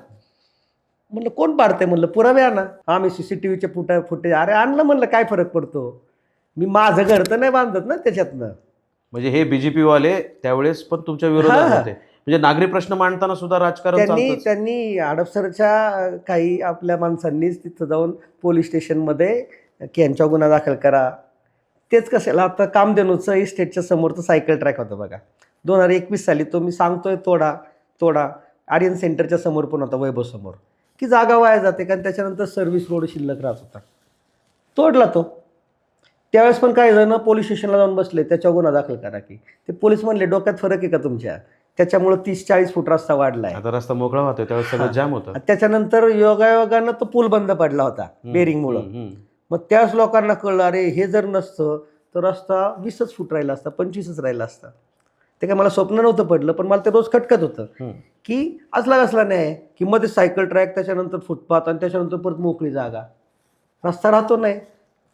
म्हणलं कोण पाडतंय, म्हणलं पुरावे आणा. आम्ही CCTVचे फुटेज, अरे आणलं, म्हणलं काय फरक पडतो, मी माझं घर तर नाही बांधत ना त्याच्यातनं. म्हणजे हे BJP वाले त्यावेळेस पण तुमच्या विरोधात होते. म्हणजे नागरी प्रश्न मांडताना सुद्धा राजकारण चालतंच. त्यांनी हडपसरच्या काही आपल्या माणसांनीच तिथं जाऊन पोलीस स्टेशनमध्ये की यांच्या गुन्हा दाखल करा. तेच कशाला, आता कामधेनूचं इस्टेटच्या समोरचं सायकल ट्रॅक होतं बघा, 2021 साली. तो मी सांगतोय तोडा. आर्यन सेंटरच्या समोर पण होता, वैभव समोर, की जागा वाया जाते, कारण त्याच्यानंतर सर्व्हिस रोड शिल्लक राहत होता. तोडला तो. त्यावेळेस पण काही जण पोलीस स्टेशनला जाऊन बसले, त्याच्यावर गुन्हा दाखल करा की. ते पोलीस म्हणले डोक्यात फरक आहे का तुमच्या, त्याच्यामुळं 30-40 फूट रस्ता वाढलाय. आता रस्ता मोकळा होतोय, त्यावेळेस सगळं जाम होतं. त्याच्यानंतर योगायोगानं तो पूल बंद पडला होता बेरिंगमुळं. मग त्याच लोकांना कळलं, अरे हे जर नसतं तर रस्ता 20च फूट राहिला असता, 25च राहिला असता. ते काय मला स्वप्न नव्हतं पडलं, पण मला ते रोज खटकत होतं की असला नाही की मध्ये सायकल ट्रॅक, त्याच्यानंतर फुटपाथ, आणि त्याच्यानंतर परत मोकळी जागा, रस्ता राहतो नाही,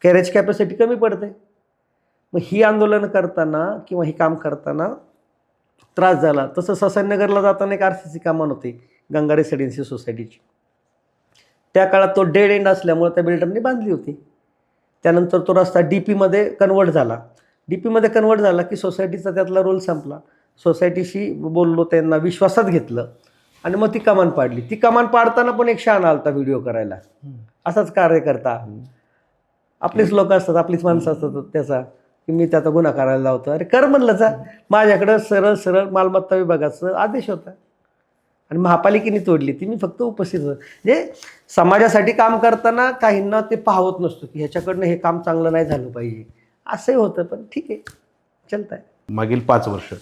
कॅरेज कॅपॅसिटी कमी पडते. मग ही आंदोलनं करताना किंवा ही काम करताना त्रास झाला. तसं ससाननगरला जाताना एक RCC कामं होती, गंगा रेसिडेन्सी सोसायटीची. त्या काळात तो डेड एंड असल्यामुळे त्या बिल्डरने बांधली होती. त्यानंतर तो रस्ता DPमध्ये कन्वर्ट झाला. DPमध्ये कन्वर्ट झाला की सोसायटीचा त्यातला रोल संपला. सोसायटीशी बोललो, त्यांना विश्वासात घेतलं आणि मग ती कमान पाडली. ती कमान पाडताना पण एक शहाणा आलता व्हिडिओ करायला, असाच कार्यकर्ता. आपलीच लोक असतात, आपलीच माणसं असतात, त्याचा की मी त्याचा गुन्हा करायला लावतो. अरे कर म्हणलं जा, माझ्याकडं सरळ मालमत्ता विभागाचा आदेश होता आणि महापालिकेने तोडली ती मी फक्त उपस्थित होतो. म्हणजे समाजासाठी काम करताना काहींना ते पाहत नसतो की ह्याच्याकडनं हे काम चांगलं नाही झालं पाहिजे, असंही होतं. पण ठीक आहे, चलत आहे. मागील 5 वर्ष,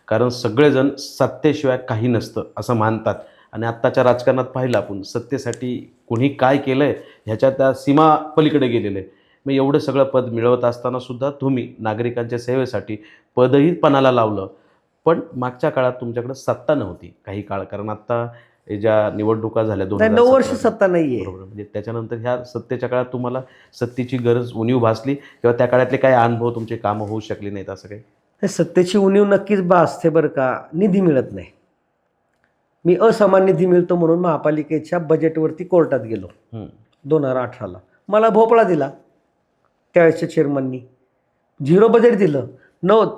कारण सगळेजण सत्तेशिवाय काही नसतं असं मानतात आणि आत्ताच्या राजकारणात पाहिलं आपण, सत्तेसाठी कोणी काय केलं आहे ह्याच्या त्या सीमा पलीकडे गेलेलं आहे. मग एवढं सगळं पद मिळवत असताना सुद्धा तुम्ही नागरिकांच्या सेवेसाठी पदही पणाला लावलं. पण मागच्या काळात तुमच्याकडे सत्ता नव्हती काही काळ, कारण आत्ता हे ज्या निवडणुका झाल्या नाही, 9 वर्ष 2017 सत्ता नाही आहे. बरोबर, म्हणजे त्याच्यानंतर ह्या सत्तेच्या काळात तुम्हाला सत्तेची गरज उणीव भासली किंवा त्या काळातले काही अनुभव, तुमचे कामं होऊ शकली नाहीत असं काही? सत्तेची उणीव नक्कीच भासते बरं का. निधी मिळत नाही. मी असमान निधी मिळतो म्हणून महापालिकेच्या बजेटवरती कोर्टात गेलो 2018ला. मला भोपळा दिला त्यावेळेसच्या चेअरमननी, 0 बजेट दिलं.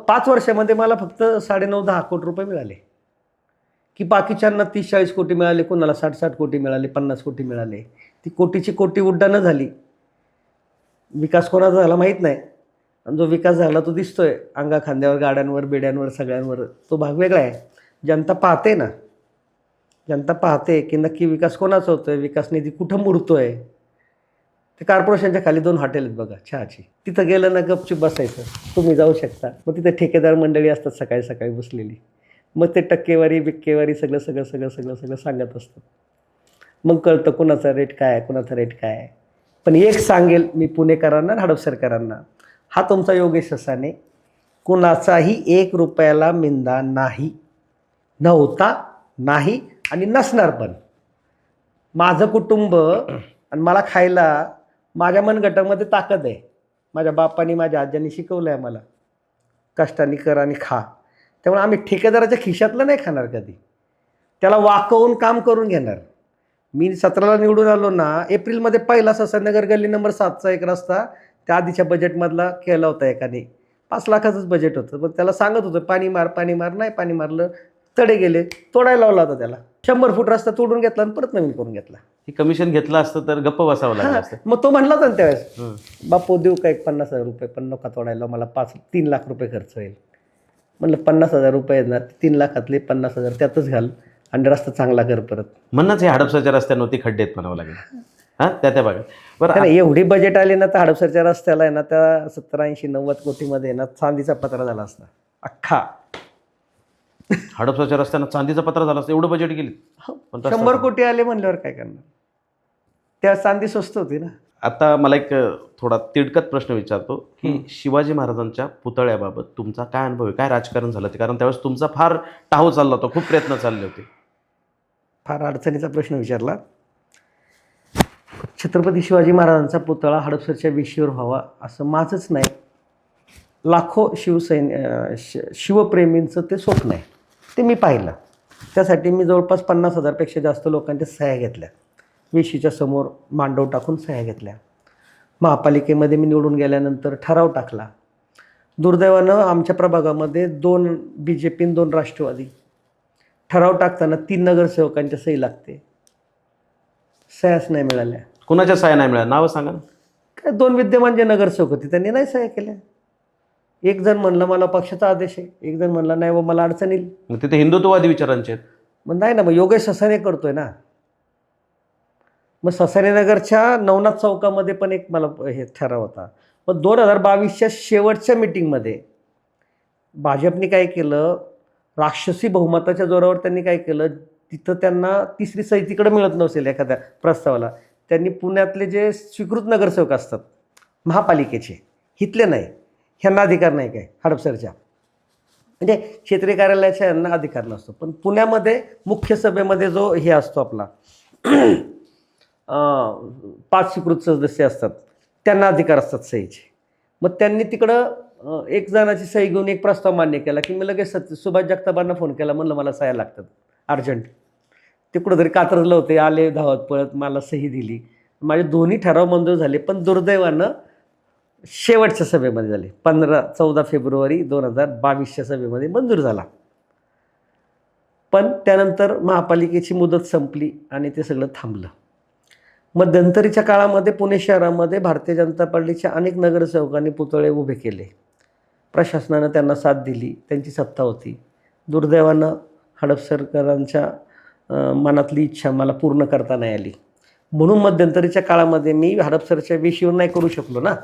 5 वर्षामध्ये मला फक्त 9.5-10 कोटी रुपये मिळाले, की बाकीच्यांना 30-40 कोटी मिळाले, कोणाला 60-60 कोटी मिळाले, 50 कोटी मिळाले. ती कोटीची कोटी उड्डाणं झाली. विकास कोणाचा झाला माहीत नाही, आणि जो विकास झाला तो दिसतोय अंगा खांद्यावर, गाड्यांवर, बेड्यांवर, सगळ्यांवर. तो भाग वेगळा आहे. जनता पाहते ना, जनता पाहते की नक्की विकास कोणाचा होतोय, विकास निधी कुठं मुरतोय. ते कॉर्पोरेशनच्या खाली 2 हॉटेल आहेत बघा चहाची, तिथं गेलं ना गपचूप बसायचं. तुम्ही जाऊ शकता. मग तिथे ठेकेदार मंडळी असतात सकाळी सकाळी बसलेली, मग ते टक्केवारी बिक्केवारी सगळं सगळं सगळं सगळं सगळं सांगत असतात. मग कळतं कुणाचा रेट काय आहे, कुणाचा रेट काय आहे. पण एक सांगेल मी पुणेकरांना, हडपसरकरांना, हा तुमचा योगेश ससाने कुणाचाही 1 रुपयाला मिंदा नाही, नव्हता, नाही आणि नसणार पण. माझं कुटुंब आणि मला खायला माझ्या मनगटामध्ये ताकद आहे. माझ्या बापांनी, माझ्या आज्यांनी शिकवलं आहे मला, कष्टाने कर आणि खा. त्यामुळे आम्ही ठेकेदाराच्या खिशातलं नाही खाणार कधी, त्याला वाकवून काम करून घेणार. मी 17ला निवडून आलो ना, एप्रिलमध्ये पहिला ससानगर गल्ली नंबर 7चा 1 रस्ता त्या आधीच्या बजेटमधला केला होता एकाने. 5 लाखाचंच बजेट होतं, पण त्याला सांगत होतं पाणी मार पाणी मार, नाही पाणी मारलं, तडे गेले. तोडायला लावला होता त्याला. 100 फूट रस्ता तोडून घेतला आणि परत नवीन करून घेतला. हे कमिशन घेतलं असतं तर गप्प बसावं लागलं असतं. मग तो म्हणला होता ना त्यावेळेस, बापू देऊ का 50,000 रुपये, पण नका तोडायला, मला 3 लाख रुपये खर्च होईल. म्हणलं 50,000 रुपये आहेत ना, 3 लाखातले 50,000 त्यातच घाल आणि रस्ता चांगला कर परत. म्हणूनच हे हडपसरच्या रस्त्यांवरती खड्डे आहेत म्हणावं लागेल. हां, त्या बघा बरं. नाही, एवढी बजेट आली ना तर हडपसरच्या रस्त्याला आहे ना, त्या 70-80-90 कोटीमध्ये ना चांदीचा पत्रा झाला असता अख्खा. हडपसरच्या रस्त्यानं चांदीचा पत्रा झाला असतं, एवढं बजेट गेली. 100 कोटी आले म्हणल्यावर काय करणार, त्या चांदी स्वस्त होती ना. आता मला एक थोडा तिडकत प्रश्न विचारतो की शिवाजी महाराजांच्या पुतळ्याबाबत तुमचा काय अनुभव आहे, काय राजकारण झालं ते? कारण त्यावेळेस तुमचा फार टाहो चालला होता, खूप प्रयत्न चालले होते. फार अडचणीचा प्रश्न विचारला. छत्रपती शिवाजी महाराजांचा पुतळा हडपसरच्या वेशीवर व्हावा असं माझंच नाही, लाखो शिवप्रेमींचं ते स्वप्न आहे. ते मी पाहिलं. त्यासाठी मी जवळपास 50,000पेक्षा जास्त लोकांच्या सह्या घेतल्या. वेशीच्या समोर मांडव टाकून सह्या घेतल्या. महापालिकेमध्ये मी निवडून गेल्यानंतर ठराव टाकला. दुर्दैवानं आमच्या प्रभागामध्ये 2 BJP 2 राष्ट्रवादी. ठराव टाकताना 3 नगरसेवकांच्या सही लागते, सह्याच नाही मिळाल्या. कुणाच्या सह्या नाही मिळाल्या? नावं सांगा ना. काय 2 विद्यमान जे नगरसेवक होते त्यांनी नाही सह्या केल्या. एक जण म्हणलं मला पक्षाचा आदेश आहे, एक जण म्हणलं नाही व मला अडचण येईल. मग तिथे हिंदुत्ववादी विचारांचे आहेत. मग नाही ना, मग योगेश ससाने करतोय ना. मग ससानेनगरच्या नवनाथ चौकामध्ये पण एक मला हे ठराव होता. मग 2022च्या शेवटच्या मिटिंगमध्ये भाजपने काय केलं, राक्षसी बहुमताच्या जोरावर त्यांनी काय केलं, तिथं त्यांना 3री सही तिकडं मिळत नसेल एखाद्या प्रस्तावाला, त्यांनी पुण्यातले जे स्वीकृत नगरसेवक असतात महापालिकेचे, इथले नाही, ह्यांना अधिकार नाही काय हडपसरच्या, म्हणजे क्षेत्रीय कार्यालयाच्या यांना अधिकार नसतो. पण पुण्यामध्ये मुख्य सभेमध्ये जो हे असतो आपला 5 स्वीकृत सदस्य असतात त्यांना अधिकार असतात सहीचे. मग त्यांनी तिकडं 1 जणाची सही घेऊन एक प्रस्ताव मान्य केला की मी लगेच सुभाष जगतापांना फोन केला, म्हणलं मला सह्या लागतात अर्जंट. ते कुठंतरी कात्रजलं होते, आले धावत पळत, मला सही दिली. माझे दोन्ही ठराव मंजूर झाले. पण दुर्दैवानं शेवटच्या सभेमध्ये झाले, 14 फेब्रुवारी 2022च्या सभेमध्ये मंजूर झाला. पण त्यानंतर महापालिकेची मुदत संपली आणि ते सगळं थांबलं. मध्यंतरीच्या काळामध्ये पुणे शहरामध्ये भारतीय जनता पार्टीच्या अनेक नगरसेवकांनी पुतळे उभे केले. प्रशासनानं त्यांना साथ दिली, त्यांची सत्ता होती. दुर्दैवानं हडपसरकरांच्या मनातली इच्छा मला पूर्ण करता नाही आली. म्हणून मध्यंतरीच्या काळामध्ये मी हडपसरच्या वेशीवर नाही करू शकलो ना.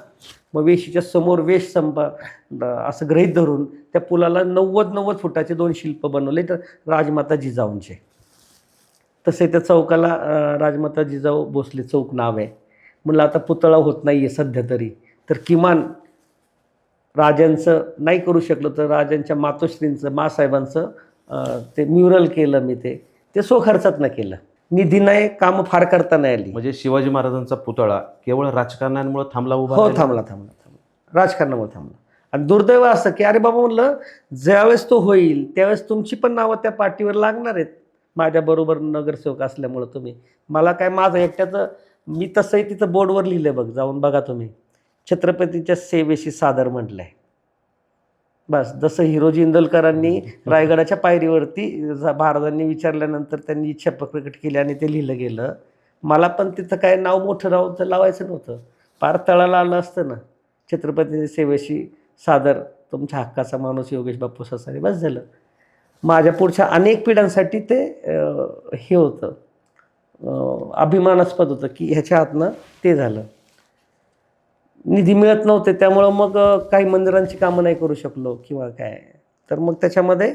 मग वेशीच्या समोर वेश असं गृहीत धरून त्या पुलाला 90 फुटाचे 2 शिल्प बनवले, तर राजमाता जिजाऊंचे. तसे त्या चौकाला राजमाता जिजाऊ भोसले चौक नाव आहे. म्हणलं आता पुतळा होत नाही आहे सध्या तरी, तर किमान राजांचं नाही करू शकलो तर राजांच्या मातोश्रींचं, मासाहेबांचं ते म्युरल केलं मी. ते स्वखर्चातनं केलं. निधी नाही, कामं फार करता नाही आली. म्हणजे शिवाजी महाराजांचा पुतळा केवळ राजकारण्यांमुळे थांबला उभा हो, राहिला? थांबला राजकारणामुळे थांबला. आणि दुर्दैव असं की अरे बाबा म्हणलं, ज्यावेळेस तो होईल त्यावेळेस तुमची पण नावं त्या पाठीवर लागणार आहेत. माझ्याबरोबर नगरसेवक असल्यामुळं तुम्ही मला काय माझं एकट्याचं, मी तसंही तिथं बोर्डवर लिहिलं बघ, जाऊन बघा तुम्ही. छत्रपतीच्या सेवेशी सादर म्हटलं आहे. बस जसं हिरोजी इंदलकरांनी रायगडाच्या पायरीवरती महाराजांनी विचारल्यानंतर त्यांनी इच्छा प्रकट केली आणि ते लिहिलं गेलं. मला पण तिथं काय नाव मोठं राहून तर लावायचं नव्हतं, पार तळाला आलं असतं ना, छत्रपती सेवेशी सादर तुमच्या हक्काचा माणूस योगेश बापू ससाने, बस झालं. माझ्या पुढच्या अनेक पिढ्यांसाठी ते हे होतं, अभिमानास्पद होतं की ह्याच्या हातनं ते झालं. निधी मिळत नव्हते त्यामुळं मग काही मंदिरांची कामं नाही करू शकलो किंवा काय, तर मग त्याच्यामध्ये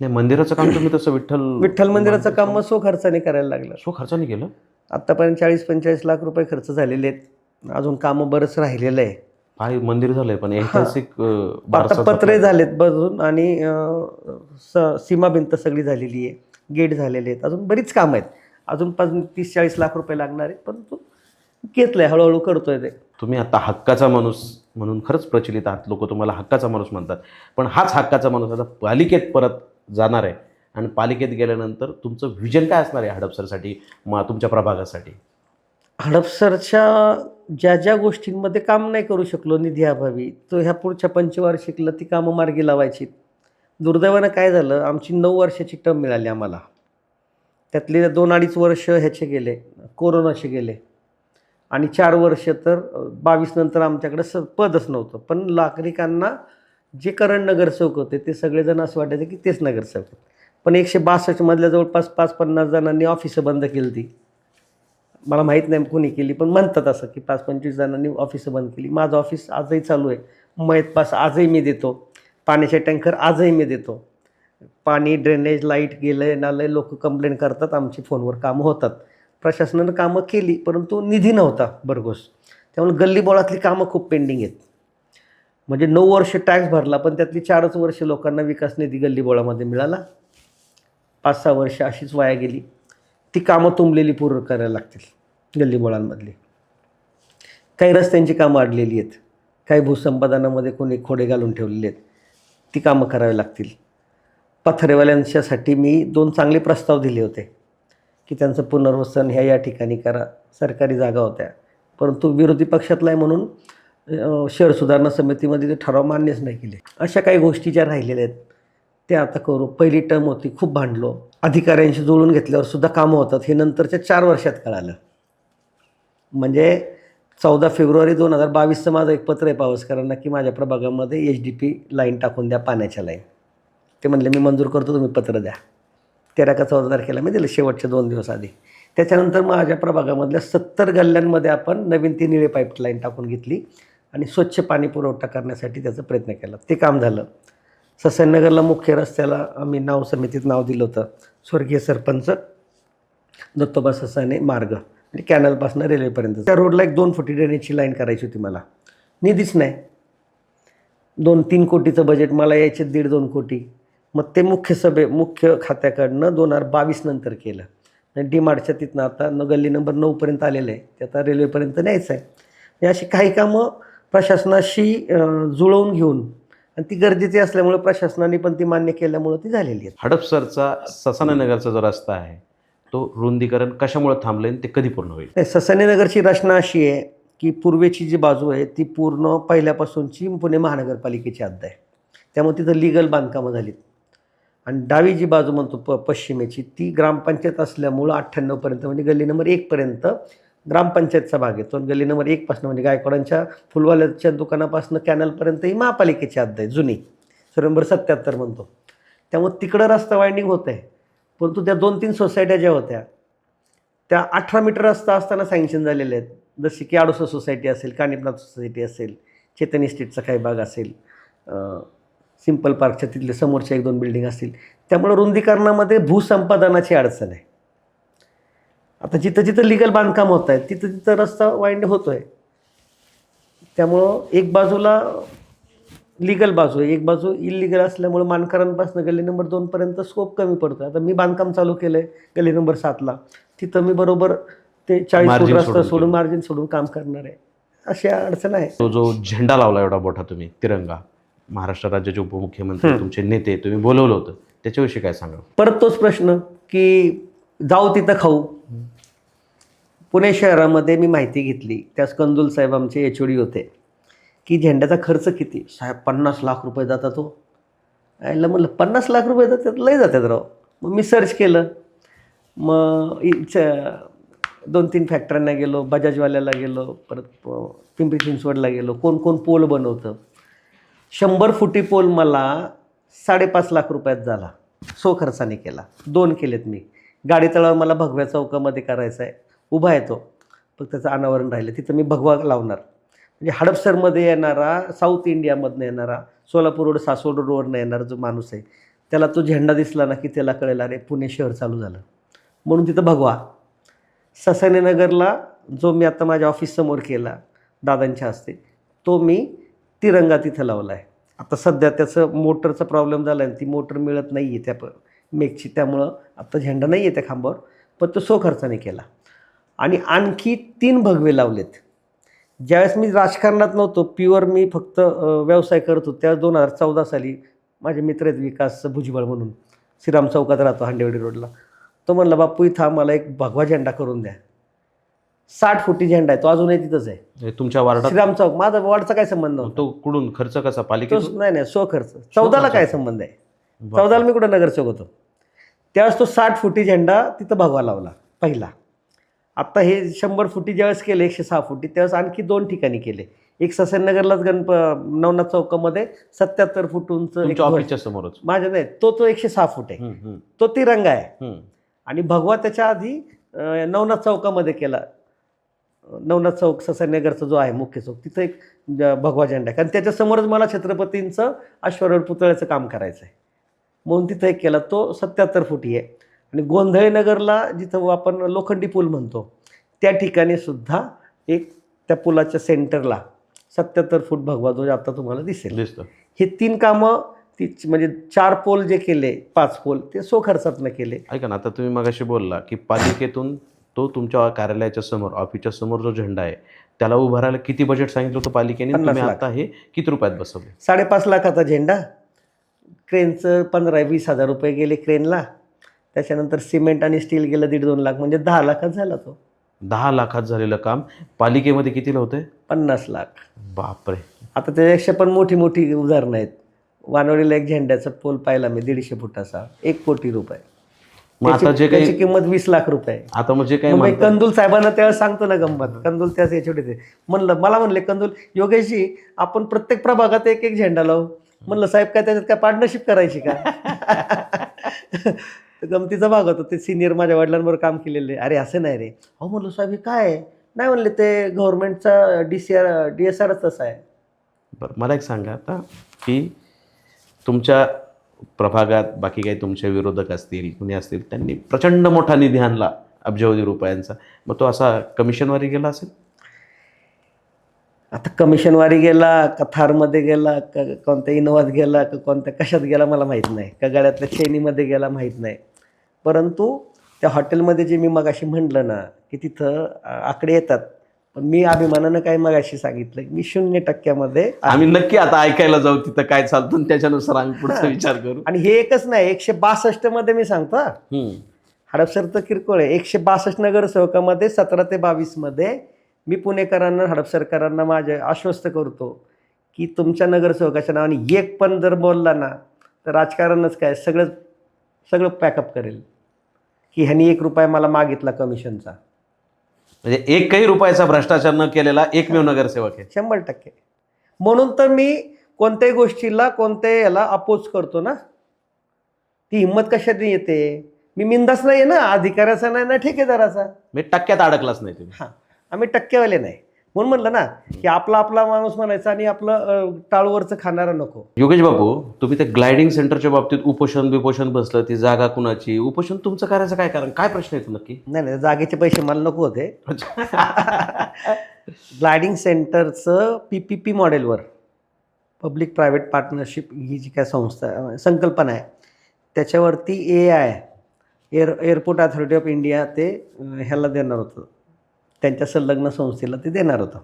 नाही, मंदिराचं काम तुम्ही तसं विठ्ठल मंदिराचं काम मग स्वखर्चाने करायला लागलं. खर्चाने केलं? आत्तापर्यंत 40-45 लाख रुपये खर्च झालेले आहेत. अजून कामं बरंच राहिलेलं आहे. काय मंदिर झालंय पण ऐतिहासिक आता पत्रे झालेत बजून आणि सीमा भिंत सगळी झालेली आहे, गेट झालेले आहेत, अजून बरीच कामं आहेत. अजून 30-40 लाख रुपये लागणार आहेत, परंतु घेतलंय, हळूहळू करतोय ते. तुम्ही आता हक्काचा माणूस म्हणून खरंच प्रचलित आहात, लोक तुम्हाला हक्काचा माणूस म्हणतात. पण हाच हक्काचा माणूस आता पालिकेत परत जाणार आहे आणि पालिकेत गेल्यानंतर तुमचं व्हिजन काय असणार आहे हडपसरसाठी, तुमच्या प्रभागासाठी? हडपसरच्या ज्या ज्या गोष्टींमध्ये काम नाही करू शकलो निधीअभावी, तो ह्या पुढच्या पंचवार्षिकला ती कामं मार्गी लावायची. दुर्दैवानं काय झालं, आमची 9 वर्षाची टर्म मिळाली आम्हाला. त्यातले 2-2.5 वर्ष ह्याचे गेले, कोरोनाचे गेले, आणि 4 वर्ष तर 22 नंतर आमच्याकडे पदच नव्हतं. पण नागरिकांना जे करंट नगरसेवक होते ते सगळेजण असं वाटायचं की तेच नगरसेवक. पण 162 मधल्या जवळपास 5-50 जणांनी ऑफिसं बंद केली ती. मला माहीत नाही कोणी केली, पण म्हणतात असं की 5-25 जणांनी ऑफिसं बंद केली. माझं ऑफिस आजही चालू आहे. मयत पास आजही मी देतो, पाण्याचे टँकर आजही मी देतो. पाणी, ड्रेनेज, लाईट गेलं नालं, लोक कंप्लेंट करतात, आमची फोनवर कामं होतात. प्रशासनानं कामं केली, परंतु निधी नव्हता भरघोस. त्यामुळे गल्लीबोळातली कामं खूप पेंडिंग आहेत. म्हणजे 9 वर्ष टॅक्स भरला, पण त्यातली 4च वर्ष लोकांना विकास निधी गल्लीबोळामध्ये मिळाला. 5-6 वर्ष अशीच वाया गेली. ती कामं तुंबलेली पूर्ण करायला लागतील गल्लीबोळांमधली. काही रस्त्यांची कामं अडलेली आहेत, काही भूसंपादनामध्ये कोणी खोडे घालून ठेवलेले आहेत, ती कामं करावी लागतील. पथरेवाल्यांच्यासाठी मी 2 चांगले प्रस्ताव दिले होते की त्यांचं पुनर्वसन या ठिकाणी करा. सरकारी जागा होत्या, परंतु विरोधी पक्षातला आहे म्हणून शहर सुधारणा समितीमध्ये ते ठराव मान्यच नाही केले. अशा काही गोष्टी ज्या राहिलेल्या आहेत त्या आता करू. पहिली टर्म होती, खूप भांडलो. अधिकाऱ्यांशी जुळून घेतल्यावर सुद्धा कामं होतात हे नंतरच्या 4 वर्षात कळालं. म्हणजे 14 फेब्रुवारी 2022चं माझं एक पत्र आहे पावसकरांना की माझ्या प्रभागामध्ये HDP लाईन टाकून द्या, पाण्याच्या लाईन. ते म्हणले मी मंजूर करतो, तुम्ही पत्र द्या. 13 का 14 तारखेला मी दिलं, शेवटचे 2 दिवस आधी. त्याच्यानंतर माझ्या प्रभागामधल्या 70 गल्ल्यांमध्ये आपण नवीन ती निळे पाईपलाईन टाकून घेतली आणि स्वच्छ पाणी पुरवठा करण्यासाठी त्याचा प्रयत्न केला. ते काम झालं. ससाईनगरला मुख्य रस्त्याला आम्ही नाव समितीत नाव दिलं होतं, स्वर्गीय सरपंच दत्तोबा ससाने मार्ग, आणि कॅनलपासून रेल्वेपर्यंत. त्या रोडला एक 2 फुटी ड्रेनेजची लाईन करायची होती. मला निधीच नाही. 2-3 कोटीचं बजेट, मला यायचे 1.5-2 कोटी. मग ते मुख्य खात्याकडनं 2022 नंतर केलं. DMartच्या तिथनं आता गल्ली नंबर 9पर्यंत आलेलं आहे, ते आता रेल्वेपर्यंत न्यायचं आहे. अशी काही कामं प्रशासनाशी जुळवून घेऊन, आणि ती गरजेची असल्यामुळे प्रशासनाने पण ती मान्य केल्यामुळे ती झालेली आहे. हडपसरचा ससानेनगरचा जो रस्ता आहे तो रुंदीकरण कशामुळे थांबले आणि ते कधी पूर्ण होईल? ससानेनगरची रचना अशी आहे की पूर्वेची जी बाजू आहे ती पूर्ण पहिल्यापासूनची पुणे महानगरपालिकेची हद्द आहे, त्यामुळे तिथं लिगल बांधकामं झालीत. आणि डावी जी बाजू म्हणतो पश्चिमेची, ती ग्रामपंचायत असल्यामुळं 98पर्यंत, म्हणजे गल्ली नंबर 1पर्यंत ग्रामपंचायतचा भाग येतो. आणि गल्ली नंबर 1पासून म्हणजे गायकवाडांच्या फुलवाल्याच्या दुकानापासून कॅनलपर्यंत ही महापालिकेची हद्द आहे, जुनी सर्व नंबर 77 म्हणतो. त्यामुळे तिकडं रस्ता वायंडिंग होत आहे. परंतु त्या 2-3 सोसायट्या ज्या होत्या त्या 18 मीटर रस्ता असताना सँक्शन झालेल्या आहेत. जशी की आडोसा सोसायटी असेल, कानिपनाथ सोसायटी असेल, चेतन इस्टेटचा काही भाग असेल, सिम्पल पार्कच्या तिथले समोरच्या 1-2 बिल्डिंग असतील. त्यामुळे रुंदीकरणामध्ये भूसंपादनाची अडचण आहे. आता जिथं जिथं लिगल बांधकाम होत आहे तिथं तिथं रस्ता वाईंड होतो आहे. त्यामुळं एक बाजूला लिगल बाजू आहे, एक बाजू इलिगल असल्यामुळे मानकरांपासून गल्ली नंबर 2 पर्यंत स्कोप कमी पडतो. आता मी बांधकाम चालू केलं आहे गल्ली नंबर 7ला, तिथं मी बरोबर ते 40 फूट Margin रस्ता सोडून सोडून मार्जिन सोडून काम करणार आहे. अशी अडचण आहे. तो जो झेंडा लावला एवढा मोठा तुम्ही, तिरंगा, महाराष्ट्र राज्याचे उपमुख्यमंत्री तुमचे नेते तुम्ही बोलवलं होतं, त्याच्याविषयी काय सांगा? परत तोच प्रश्न की जाऊ तिथं खाऊ. पुणे शहरामध्ये मी माहिती घेतली, त्यास कंदुल साहेब आमचे HOD होते, की झेंड्याचा खर्च किती. साहेब 50 लाख रुपये जातात. तो आयला म्हणलं 50 लाख रुपये जातात, लय जातात राव. मग मी सर्च केलं. मग 2-3 फॅक्टरींना गेलो, बजाजवाल्याला गेलो, परत पिंपरी चिंचवडला गेलो, कोण कोण पोल बनवतं. 100 फुटी पोल मला 5.5 लाख रुपयात झाला, सो खर्चाने केला. 2 केलेत मी. गाडी तळावर मला भगव्या चौकामध्ये करायचा आहे, उभा आहे तो, फक्त त्याचं अनावरण राहिलं. तिथं मी भगवा लावणार. म्हणजे हडपसरमध्ये येणारा, साऊथ इंडियामधनं येणारा, सोलापूर रोड सासवड रोडवरनं येणारा जो माणूस आहे, त्याला तो झेंडा दिसला ना की त्याला कळेल अरे पुणे शहर चालू झालं. म्हणून तिथं भगवा. ससानेनगरला जो मी आता माझ्या ऑफिससमोर केला दादांच्या हस्ते, तो मी तिरंगा तिथं लावला आहे. आता सध्या त्याचं मोटरचा प्रॉब्लेम झाला आहे, ती मोटर मिळत नाही आहे त्या मेकची, त्यामुळं आता झेंडा नाही आहे त्या खांबावर, पण तो सो खर्चाने केला. आणि आणखी 3 भगवे लावलेत. ज्यावेळेस मी राजकारणात नव्हतो, प्युअर मी फक्त व्यवसाय करत होतो, त्यावेळेस 2014 साली माझे मित्र आहेत विकास भुजबळ म्हणून, श्रीराम चौकात राहतो हांडेवाडी रोडला. तो म्हणला बापू इथं आम्हाला एक भगवा झेंडा करून द्या. 60 फुटी झेंडा आहे, तो अजूनही तिथंच आहे तुमच्या वार्डात. श्रीराम चौक. माझा वॉर्डचा काय संबंध नव्हता. तो कुठून खर्च कसा पालिकेत? नाही सो खर्च. 14ला काय संबंध आहे? 14ला मी कुठं नगरसेवक होतो. त्यावेळेस तो 60 फुटी झेंडा तिथं भगवा लावला पहिला. आत्ता हे 100 फुटी ज्यावेळेस केले, 106 फुटी, त्यावेळेस आणखी 2 ठिकाणी केले. एक ससेनगरलाच नवनाथ चौकामध्ये 77 फूट उंच ऑफिसच्या समोरच. माझ्या नाही, तो 106 फूट आहे, तो तिरंगा आहे. आणि भगवा त्याच्या आधी नवनाथ चौकामध्ये केला. नवनाथ चौक ससेनगरचा जो आहे मुख्य चौक, तिथं एक भगवा झेंडा आहे. कारण त्याच्यासमोरच मला छत्रपतींचं अश्वारूढ पुतळ्याचं काम करायचं आहे, म्हणून तिथं एक केला. तो 77 फुटी आहे. आणि गोंधळे नगरला जिथं आपण लोखंडी पूल म्हणतो, त्या ठिकाणी सुद्धा एक त्या पुलाच्या सेंटरला 77 फूट भगवा जो आता तुम्हाला दिसतं. हे 3 कामं म्हणजे 4 पोल जे केले, 5 पोल, ते सो खर्चातनं केले. ऐका ना, आता तुम्ही मगाशी बोलला की पालिकेतून तो तुमच्या कार्यालयाच्या समोर, ऑफिसच्या समोर जो झेंडा आहे त्याला उभारायला किती बजेट सांगितलं होतं पालिकेने? तुम्ही आता हे किती रुपयात बसवले? 5.5 लाखाचा झेंडा. क्रेनचं 15-20 हजार रुपये गेले क्रेनला. त्याच्यानंतर सिमेंट आणि स्टील गेलं 1.5-2 लाख, म्हणजे 10 लाखात झाला तो. 10 लाखात झालेलं काम पालिकेमध्ये कितीला होतंय? 50 लाख. बापरे. आता त्याच्यापेक्षा पण मोठी मोठी उदाहरणं आहेत. वानवडीला एक झेंड्याचा पोल पाहिला मी 150 फुटाचा, 1 कोटी रुपये. आता जे त्याची काही किंमत 20 लाख रुपये. आता म्हणजे काय कंदुल साहेबांना त्यावेळेस सांगतो ना गंमत, कंदुल त्याच याच्यावर ते मला म्हणले कंदुल योगेशजी आपण प्रत्येक प्रभागात एक एक झेंडा लावू. म्हणलं साहेब काय त्याच्यात काय पार्टनरशिप करायची का? गमतीचा भाग होता. ते सिनियर माझ्या वडिलांबरोबर काम केलेले. अरे असं नाही रे. हो म्हणलं साहेब हे काय आहे? नाही म्हणले ते गव्हर्नमेंटचा DSRच तसा आहे. बरं, मला एक सांगा आता की तुमच्या प्रभागात बाकी काही तुमचे विरोधक असतील, कुणी असतील, त्यांनी प्रचंड मोठा निधी आणला अब्जावधी रुपयांचा, मग तो असा कमिशनवारी गेला असेल? आता कमिशनवारी गेला का थारमध्ये गेला का कोणत्या इनोवात गेला का कोणत्या कशात गेला मला माहीत नाही, का गाड्यातल्या चेनीमध्ये गेला माहीत नाही. परंतु त्या हॉटेलमध्ये जे मी मगाशी म्हटलं ना की तिथं आकडे येतात, पण मी अभिमानानं काय मगाशी सांगितलं की मी 0% आम्ही नक्की आता ऐकायला जाऊ तिथं काय चालतं आणि त्याच्यानुसार आम्ही पुढचा विचार करू. आणि हे एकच नाही, 162 मध्ये मी सांगतो. हडपसर तर किरकोळ आहे. 162 नगरसेवकामध्ये 17 ते 22 मध्ये मी पुणेकरांना, हडपसरकरांना माझे आश्वस्त करतो की तुमच्या नगरसेवकाच्या नावाने एक पण जर बोलला ना तर राजकारणच काय सगळं पॅकअप करेल की ह्यांनी 1 रुपया मला मागितला कमिशनचा. म्हणजे 1 रुपयाचा भ्रष्टाचार न केलेला एकमेव नगरसेवक आहे. 100%. म्हणून तर मी कोणत्याही गोष्टीला कोणत्याही याला अपोज करतो ना. ती हिंमत कशाने येते? मी मिंदास नाही आहे ना, अधिकाऱ्याचा नाही ना ठेकेदाराचा. मी टक्क्यात अडकलाच नाही तुम्ही. हां, आम्ही टक्केवाले नाही. म्हणून म्हणलं ना की आपला आपला माणूस म्हणायचा आणि आपलं टाळूवरचं खाणारा नको. योगेश बापू, तुम्ही ते ग्लायडिंग सेंटरच्या बाबतीत उपोषण बिपोषण बसलं, ती जागा कुणाची, उपोषण तुमचं करायचं काय कारण, काय प्रश्न येतो नक्की? नाही नाही, जागेचे पैसे मला नको होते. ग्लायडिंग सेंटरचं PPP मॉडेलवर, पब्लिक प्रायव्हेट पार्टनरशिप ही जी काय संस्था संकल्पना आहे त्याच्यावरती AI airport authority of India ते ह्याला देणार होतं, त्यांच्या संलग्न संस्थेला ते देणार होतं.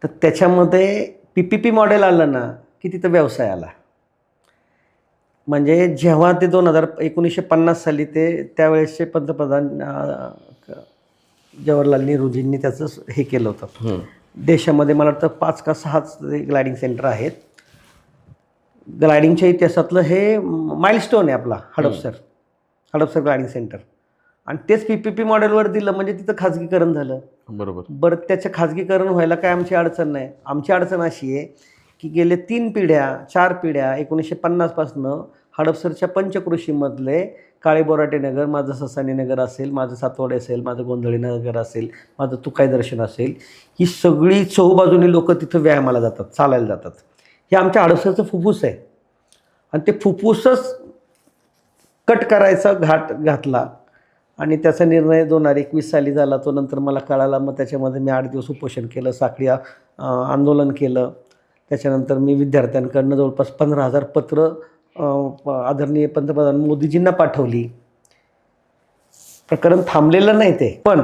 तर त्याच्यामध्ये PPP मॉडेल आलं ना की तिथं व्यवसाय आला. म्हणजे जेव्हा ते 1950 साली ते त्यावेळेसचे पंतप्रधान जवाहरलाल नेहरूजींनी त्याचं हे केलं होतं. देशामध्ये मला वाटतं 5 का 6च ग्लायडिंग सेंटर आहेत. ग्लायडिंगच्या इतिहासातलं हे माइलस्टोन आहे आपला हडपसर ग्लायडिंग सेंटर. आणि तेच PPP मॉडेलवर दिलं म्हणजे तिथं खाजगीकरण झालं. बरोबर. बरं, त्याचं खाजगीकरण व्हायला काय आमची अडचण नाही. आमची अडचण अशी आहे की गेले 4 पिढ्या 1950 पासनं हडपसरच्या पंचकृषीमधले काळे बोराटे नगर, माझं ससानी नगर असेल, माझं सातवाडे असेल, माझं गोंधळी नगर असेल, माझं तुकाई दर्शन असेल, ही सगळी चहूबाजूनी लोक तिथं व्यायामाला जातात, चालायला जातात. हे आमच्या हडपसरचं फुफ्फुस आहे. आणि ते फुफ्फुसच कट करायचा घाट घातला आणि त्याचा निर्णय 2021 साली झाला. तो नंतर मला कळाला. मग त्याच्यामध्ये मी 8 दिवस उपोषण केलं, साखळी आंदोलन केलं. त्याच्यानंतर मी विद्यार्थ्यांकडनं जवळपास 15,000 पत्र आदरणीय पंतप्रधान मोदीजींना पाठवली. प्रकरण थांबलेलं नाही ते, पण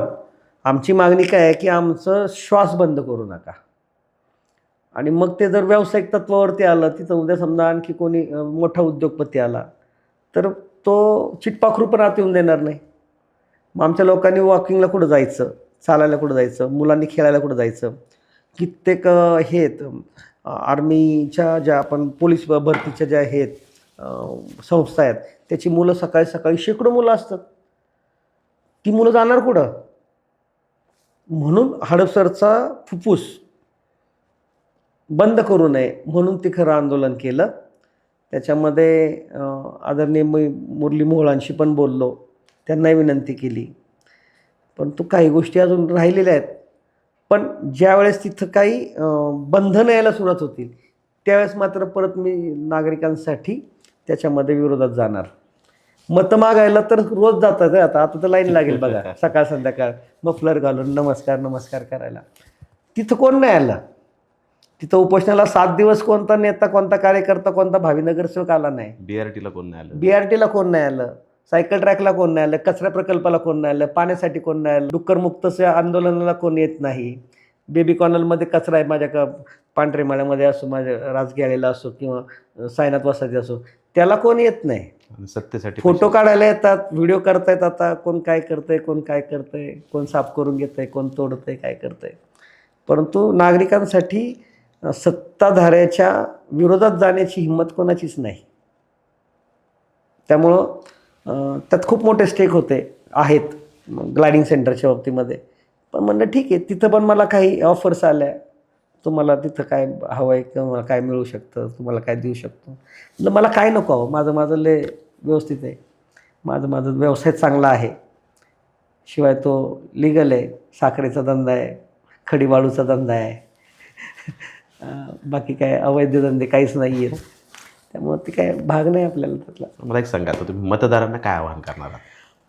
आमची मागणी काय आहे की आमचं श्वास बंद करू नका. आणि मग ते जर व्यावसायिक तत्वावरती आलं, तिथं उद्या समजा आणखी कोणी मोठा उद्योगपती आला तर तो चिटपाखरू पण आत येऊन देणार नाही. मग आमच्या लोकांनी वॉकिंगला कुठं जायचं, चालायला कुठं जायचं, मुलांनी खेळायला कुठं जायचं. कित्येक हे आहेत आर्मीच्या ज्या आपण पोलीस भरतीच्या ज्या आहेत संस्था आहेत, त्याची मुलं सकाळी सकाळी शेकडो मुलं असतात. ती मुलं जाणार कुठं? म्हणून हडपसरचा फुफ्फुस बंद करू नये म्हणून ते खरं आंदोलन केलं. त्याच्यामध्ये आदरणीय मुरली मोहोळांशी पण बोललो, त्यांनाही विनंती केली. परंतु काही गोष्टी अजून राहिलेल्या आहेत. पण ज्यावेळेस तिथं काही बंधनं यायला सुरुवात होतील त्यावेळेस मात्र परत मी नागरिकांसाठी त्याच्यामध्ये विरोधात जाणार. मतं मागायला तर रोज जातात आता तर लाईन लागेल बघा, सकाळ संध्याकाळ मफलर घालून नमस्कार करायला. तिथं कोण नाही आलं. तिथं उपोषणाला 7 दिवस कोणता नेता, कोणता कार्यकर्ता, कोणता भावी नगरसेवक आला नाही. BRTला कोण नाही आलं, BRTला कोण नाही आलं, सायकल ट्रॅकला कोण नाही आलं, कचरा प्रकल्पाला कोण नाही आलं, पाण्यासाठी कोण नाही आलं, डुक्करमुक्तच्या आंदोलनाला कोण येत नाही. बेबी कॉर्नलमध्ये कचरा आहे माझ्या पांढरे माळ्यामध्ये असो, माझ्या राजगियाळीला असो किंवा सायनाथ वसाहती असो, त्याला कोण येत नाही. सत्तेसाठी फोटो काढायला येतात, व्हिडिओ करतायत. आता कोण काय करतंय, कोण साफ करून घेतंय, कोण तोडतंय, काय करतंय. परंतु नागरिकांसाठी सत्ताधाऱ्याच्या विरोधात जाण्याची हिंमत कोणाचीच नाही. त्यामुळं त्यात खूप मोठे स्टेक आहेत ग्लायडिंग सेंटरच्या बाबतीमध्ये. पण म्हणलं ठीक आहे, तिथं पण मला काही ऑफर्स आल्या, तुम्हाला तिथं काय हवं आहे किंवा काय मिळू शकतं, तुम्हाला काय देऊ शकतो. म्हणलं मला काय नको हवं, माझं लय व्यवस्थित आहे, माझं व्यवसाय चांगला आहे. शिवाय तो लिगल आहे, साखरेचा धंदा आहे, खडीवाळूचा धंदा आहे, बाकी काय अवैध धंदे काहीच नाही आहेत. त्यामुळं ते काय भाग नाही आपल्याला त्यातला. मला एक सांगा, आता तुम्ही मतदारांना काय आवाहन करणार आहात?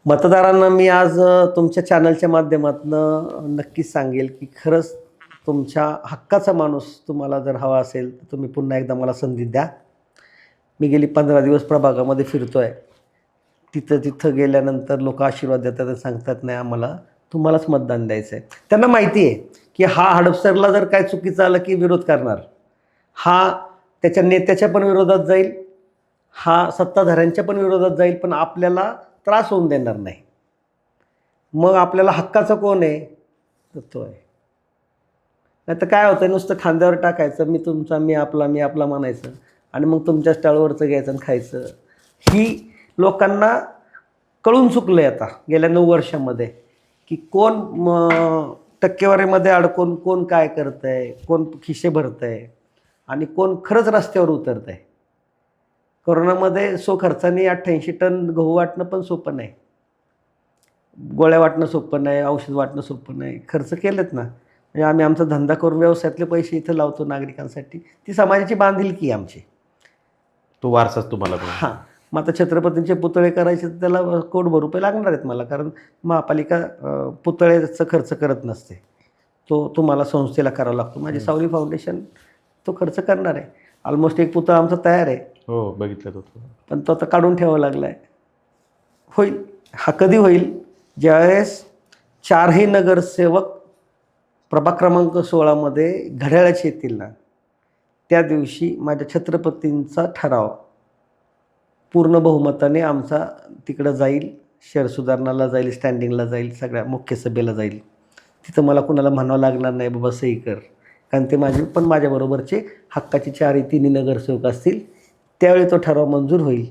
मतदारांना मी आज तुमच्या चॅनलच्या माध्यमातून नक्कीच सांगेल की खरंच तुमच्या हक्काचा माणूस तुम्हाला जर हवा असेल तर तुम्ही पुन्हा एकदा मला संधी द्या. मी गेली 15 दिवस प्रभागामध्ये फिरतो आहे. तिथं गेल्यानंतर लोक आशीर्वाद देतात आणि सांगतात नाही आम्हाला तुम्हालाच मतदान द्यायचं आहे. त्यांना माहिती आहे की हा हडपसरला जर काय चुकीचं आलं की विरोध करणार, हा त्याच्या नेत्याच्या पण विरोधात जाईल, हा सत्ताधाऱ्यांच्या पण विरोधात जाईल, पण आपल्याला त्रास होऊन देणार नाही. मग आपल्याला हक्काचं कोण आहे तर तो आहे. नाही तर काय होतं, नुसतं खांद्यावर टाकायचं, मी तुमचा, मी आपला म्हणायचं आणि मग तुमच्या स्टाळवरचं घ्यायचं आणि खायचं. ही लोकांना कळून चुकलं आहे आता गेल्या 9 वर्षामध्ये की कोण टक्केवारीमध्ये अडकून कोण काय करतं आहे, कोण खिशे भरतं आहे आणि कोण खरंच रस्त्यावर उतरतं आहे. कोरोनामध्ये खर्चाने 88 टन गहू वाटणं पण सोपं नाही, गोळ्या वाटणं सोपं नाही, औषध वाटणं सोपं नाही. खर्च केलेत ना. म्हणजे आम्ही आमचा धंदा करून व्यवसायातले पैसे इथं लावतो नागरिकांसाठी. ती समाजाची बांधिलकी आहे आमची. तो वारसाच तुम्हाला मिळाला. हां. मग आता छत्रपतींचे पुतळे करायचे तर त्याला कोटभर रुपये लागणार आहेत मला, कारण महापालिका पुतळ्याचा खर्च करत नसते. तो तुम्हाला संस्थेला करावा लागतो. माझी सावली फाउंडेशन तो खर्च करणार आहे. ऑलमोस्ट एक पुतळा आमचा तयार आहे, हो, बघितलं तो. पण तो आता काढून ठेवावा लागला आहे. होईल. हा कधी होईल? ज्यावेळेस 4ही नगरसेवक प्रभाग क्रमांक 16मध्ये घड्याळाचे येतील ना, त्या दिवशी माझ्या छत्रपतींचा ठराव पूर्ण बहुमताने आमचा तिकडं जाईल, शहर सुधारणाला जाईल, स्टँडिंगला जाईल, सगळ्या मुख्य सभेला जाईल. तिथं मला कुणाला म्हणावं लागणार नाही बाबा सही कर, कारण ते माझ्याबरोबरचे हक्काचे 4ही नगरसेवक असतील. त्यावेळी तो ठराव मंजूर होईल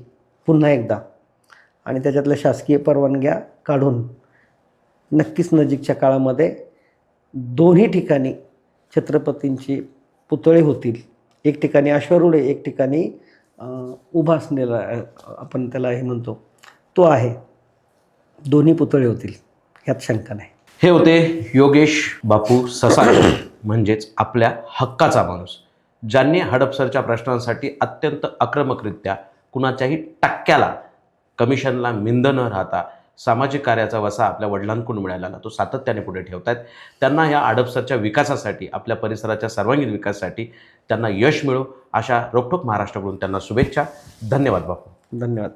पुन्हा एकदा, आणि त्याच्यातल्या शासकीय परवानग्या काढून नक्कीच नजीकच्या काळामध्ये दोन्ही ठिकाणी छत्रपतींचे पुतळे होतील. एक ठिकाणी अश्वारूढ आहे, एक ठिकाणी उभा असलेला आपण त्याला हे म्हणतो तो आहे. दोन्ही पुतळे होतील, ह्यात शंका नाही. हे होते योगेश बापू ससाणे, म्हणजेच आपल्या हक्काचा माणूस, ज्यांनी हडपसरच्या प्रश्नांसाठी अत्यंत आक्रमकरित्या कुणाच्याही टक्क्याला कमिशनला मिंद न राहता सामाजिक कार्याचा वसा आपल्या वडिलांकडून मिळालेला तो सातत्याने पुढे ठेवत आहेत. त्यांना या हडपसरच्या विकासासाठी, आपल्या परिसराच्या सर्वांगीण विकासासाठी त्यांना यश मिळो अशा रोखोक महाराष्ट्राकडून त्यांना शुभेच्छा. धन्यवाद बापू. धन्यवाद.